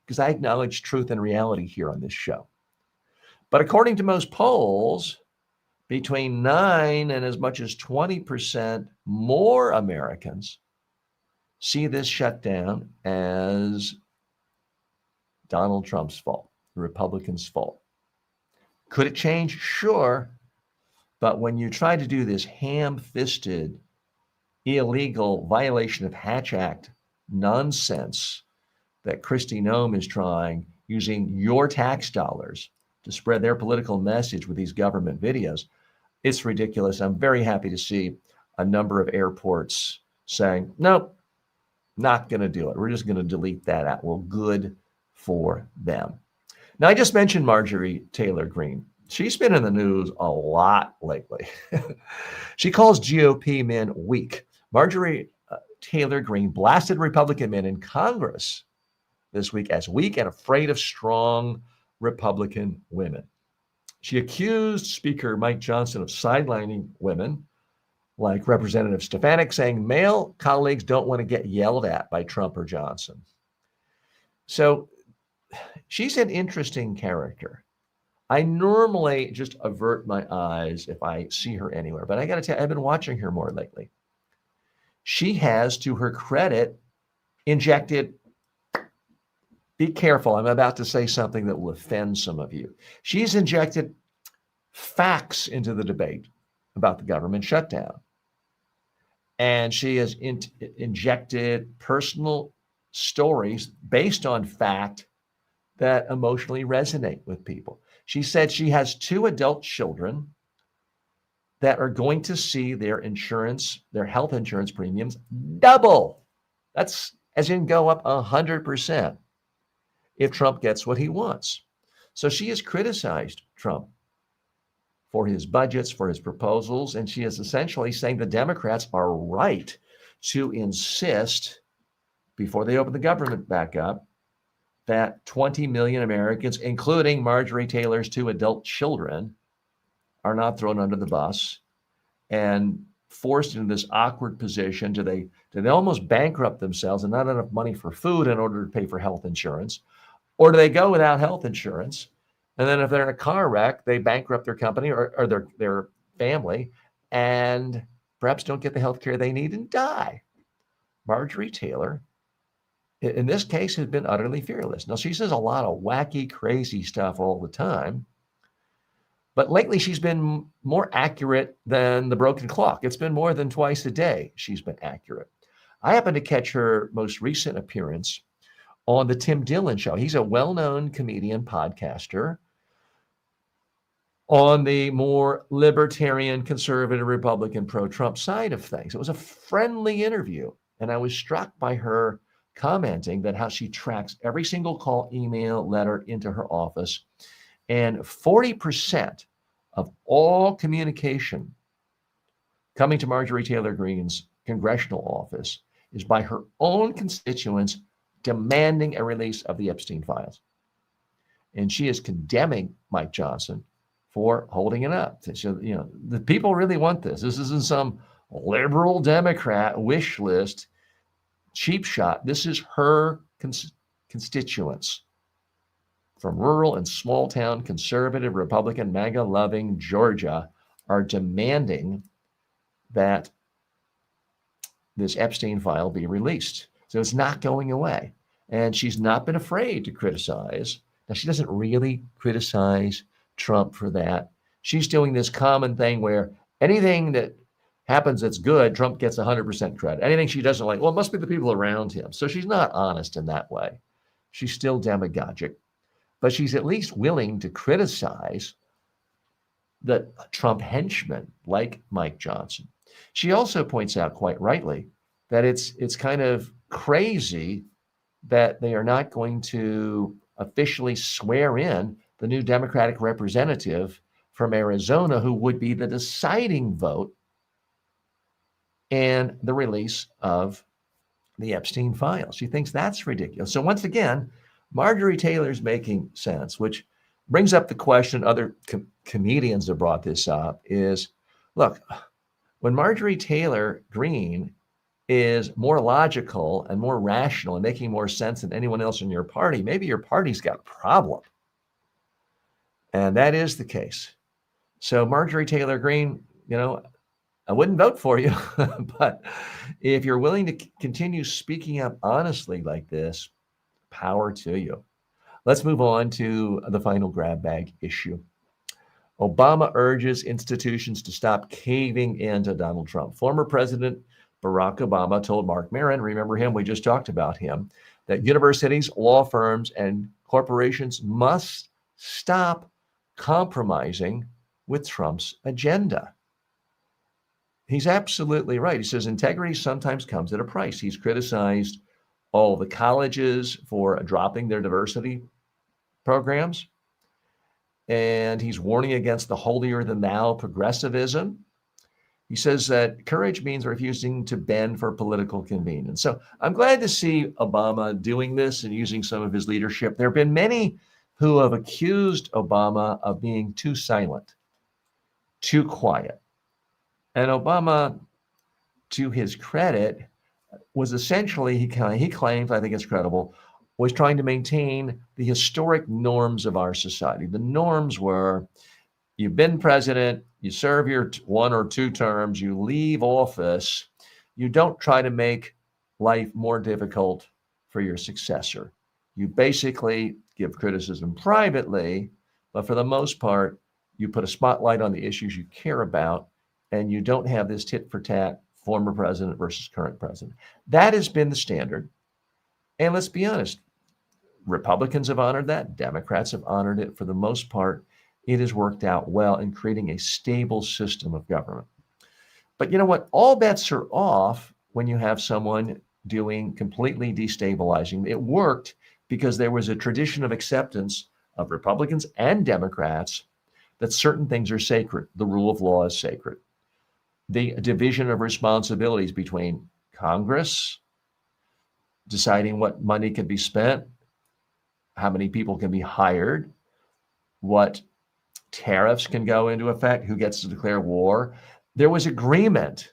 because I acknowledge truth and reality here on this show. But according to most polls, between 9 and as much as 20% more Americans see this shutdown as Donald Trump's fault, the Republicans' fault. Could it change? Sure. But when you try to do this ham-fisted, illegal violation of Hatch Act nonsense that Kristi Noem is trying, using your tax dollars to spread their political message with these government videos, it's ridiculous. I'm very happy to see a number of airports saying, nope, not going to do it. We're just going to delete that out. Well, good for them. Now, I just mentioned Marjorie Taylor Greene She's been in the news a lot lately. She calls GOP men weak. Marjorie Taylor Greene blasted Republican men in Congress this week as weak and afraid of strong Republican women. She accused Speaker Mike Johnson of sidelining women like Representative Stefanik, saying male colleagues don't want to get yelled at by Trump or Johnson. So she's an interesting character. I normally just avert my eyes if I see her anywhere, but I got to tell you, I've been watching her more lately. She has, to her credit, injected, be careful, I'm about to say something that will offend some of you. She's injected facts into the debate about the government shutdown. And she has injected personal stories based on fact that emotionally resonate with people. She said she has 2 adult children that are going to see their insurance, their health insurance premiums double. That's as in go up 100% if Trump gets what he wants. So she has criticized Trump for his budgets, for his proposals, and she is essentially saying the Democrats are right to insist, before they open the government back up, that 20 million Americans, including Marjorie Taylor's 2 adult children, are not thrown under the bus and forced into this awkward position. Do they almost bankrupt themselves and not enough money for food in order to pay for health insurance? Or do they go without health insurance? And then if they're in a car wreck, they bankrupt their company or their family and perhaps don't get the health care they need and die. Marjorie Taylor, in this case, has been utterly fearless. Now, she says a lot of wacky, crazy stuff all the time, but lately she's been more accurate than the broken clock. It's been more than twice a day she's been accurate. I happened to catch her most recent appearance on the Tim Dillon Show. He's a well-known comedian, podcaster on the more libertarian, conservative, Republican, pro-Trump side of things. It was a friendly interview, and I was struck by her commenting that how she tracks every single call, email, letter into her office, and 40% of all communication coming to Marjorie Taylor Greene's congressional office is by her own constituents demanding a release of the Epstein files. And she is condemning Mike Johnson for holding it up. So, the people really want this. This isn't some liberal Democrat wish list cheap shot. This is her constituents from rural and small town, conservative, Republican, MAGA loving Georgia are demanding that this Epstein file be released. So it's not going away. And she's not been afraid to criticize. Now, she doesn't really criticize Trump for that. She's doing this common thing where anything that happens that's good, Trump gets 100% credit. Anything she doesn't like, well, it must be the people around him. So she's not honest in that way. She's still demagogic, but she's at least willing to criticize the Trump henchmen like Mike Johnson. She also points out quite rightly that it's kind of crazy that they are not going to officially swear in the new Democratic representative from Arizona who would be the deciding vote in the release of the Epstein files. She thinks that's ridiculous. So once again, Marjorie Taylor's making sense, which brings up the question, other comedians have brought this up, is, look, when Marjorie Taylor Greene is more logical and more rational and making more sense than anyone else in your party, maybe your party's got a problem. And that is the case. So Marjorie Taylor Greene, I wouldn't vote for you, but if you're willing to continue speaking up honestly like this, power to you. Let's move on to the final grab bag issue. Obama urges institutions to stop caving into Donald Trump. Former President Barack Obama told Marc Maron, remember him, we just talked about him, that universities, law firms, and corporations must stop compromising with Trump's agenda. He's absolutely right. He says integrity sometimes comes at a price. He's criticized all the colleges for dropping their diversity programs. and he's warning against the holier-than-thou progressivism. He says that courage means refusing to bend for political convenience. So I'm glad to see Obama doing this and using some of his leadership. There have been many who have accused Obama of being too silent, too quiet. And Obama, to his credit, was essentially, he claims, I think it's credible, was trying to maintain the historic norms of our society. The norms were, you've been president, you serve your 1 or 2 terms, you leave office, you don't try to make life more difficult for your successor. You basically give criticism privately, but for the most part, you put a spotlight on the issues you care about, and you don't have this tit for tat, former president versus current president. That has been the standard. And let's be honest, Republicans have honored that, Democrats have honored it. For the most part, it has worked out well in creating a stable system of government. But you know what? All bets are off when you have someone doing completely destabilizing. It worked because there was a tradition of acceptance of Republicans and Democrats that certain things are sacred. The rule of law is sacred. The division of responsibilities between Congress, deciding what money can be spent, how many people can be hired, what tariffs can go into effect, who gets to declare war. There was agreement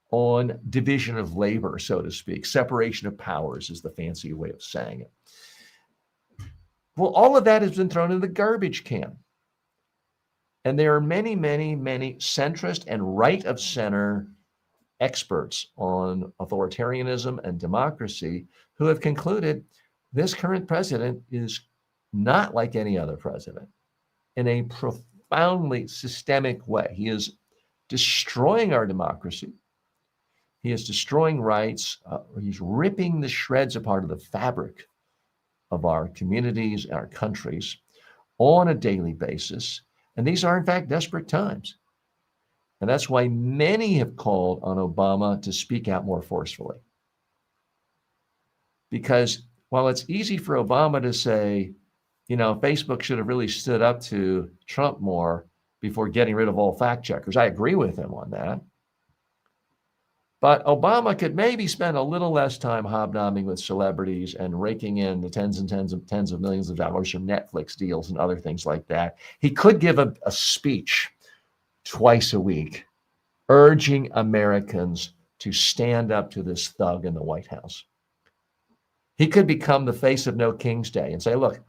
on division of labor, so to speak. Separation of powers is the fancy way of saying it. Well, all of that has been thrown in the garbage can. And there are many, many, many centrist and right of center experts on authoritarianism and democracy who have concluded this current president is not like any other president in a profoundly systemic way. He is destroying our democracy. He is destroying rights. He's ripping the shreds apart of the fabric of our communities and our countries on a daily basis. And these are, in fact, desperate times. And that's why many have called on Obama to speak out more forcefully. Because while it's easy for Obama to say, you know, Facebook should have really stood up to Trump more before getting rid of all fact checkers. I agree with him on that. But Obama could maybe spend a little less time hobnobbing with celebrities and raking in the tens of millions of dollars from Netflix deals and other things like that. He could give a speech twice a week urging Americans to stand up to this thug in the White House. He could become the face of No King's Day and say, look,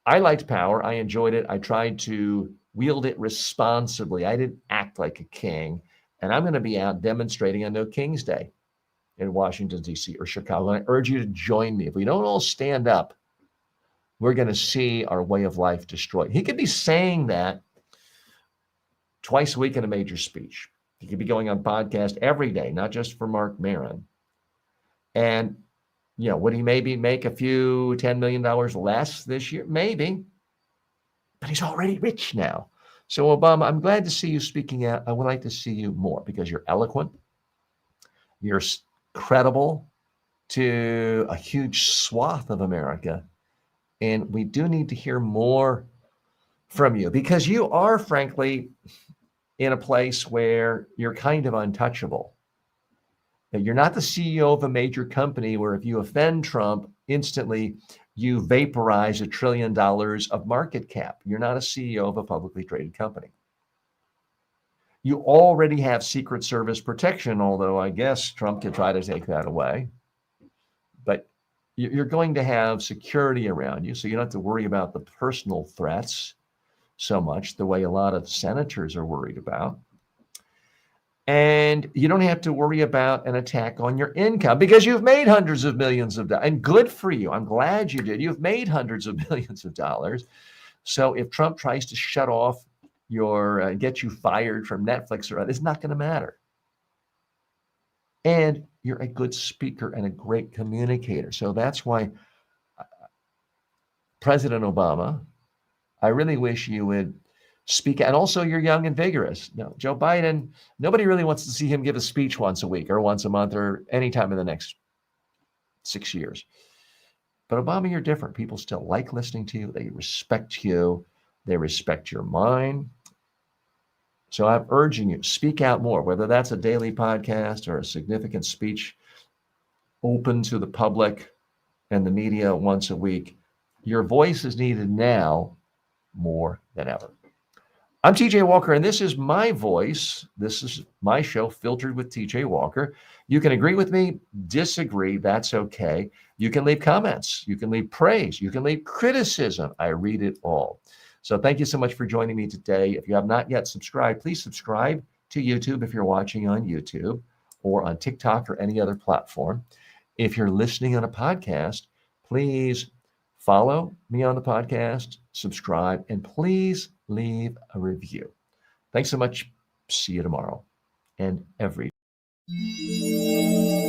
I liked power. I enjoyed it. I tried to wield it responsibly. I didn't act like a king. And I'm going to be out demonstrating on No King's Day in Washington, D.C. or Chicago. And I urge you to join me. If we don't all stand up, we're going to see our way of life destroyed. He could be saying that twice a week in a major speech. He could be going on podcast every day, not just for Marc Maron. And, you know, would he maybe make a few $10 million less this year? Maybe. But he's already rich now. So, Obama, I'm glad to see you speaking out. I would like to see you more because you're eloquent. You're credible to a huge swath of America. And we do need to hear more from you because you are, frankly, in a place where you're kind of untouchable. You're not the CEO of a major company where if you offend Trump, instantly you vaporize $1 trillion of market cap. You're not a CEO of a publicly traded company. You already have Secret Service protection, although I guess Trump could try to take that away. But you're going to have security around you, so you don't have to worry about the personal threats so much the way a lot of senators are worried about. And you don't have to worry about an attack on your income because you've made hundreds of millions of dollars. And good for you. I'm glad you did. You've made hundreds of millions of dollars. So if Trump tries to shut off your, get you fired from Netflix or other, it's not going to matter. And you're a good speaker and a great communicator. So that's why President Obama, I really wish you would speak. And also you're young and vigorous. No, Joe Biden, nobody really wants to see him give a speech once a week or once a month or any time in the next 6 years. But Obama, you're different. People still like listening to you. They respect you. They respect your mind. So I'm urging you, speak out more, whether that's a daily podcast or a significant speech open to the public and the media once a week. Your voice is needed now more than ever. I'm TJ Walker, and this is my voice. This is my show, Filtered with TJ Walker. You can agree with me, disagree, that's okay. You can leave comments, you can leave praise, you can leave criticism. I read it all. So thank you so much for joining me today. If you have not yet subscribed, please subscribe to YouTube if you're watching on YouTube or on TikTok or any other platform. If you're listening on a podcast, please follow me on the podcast, subscribe, and please leave a review. Thanks so much. See you tomorrow and every day.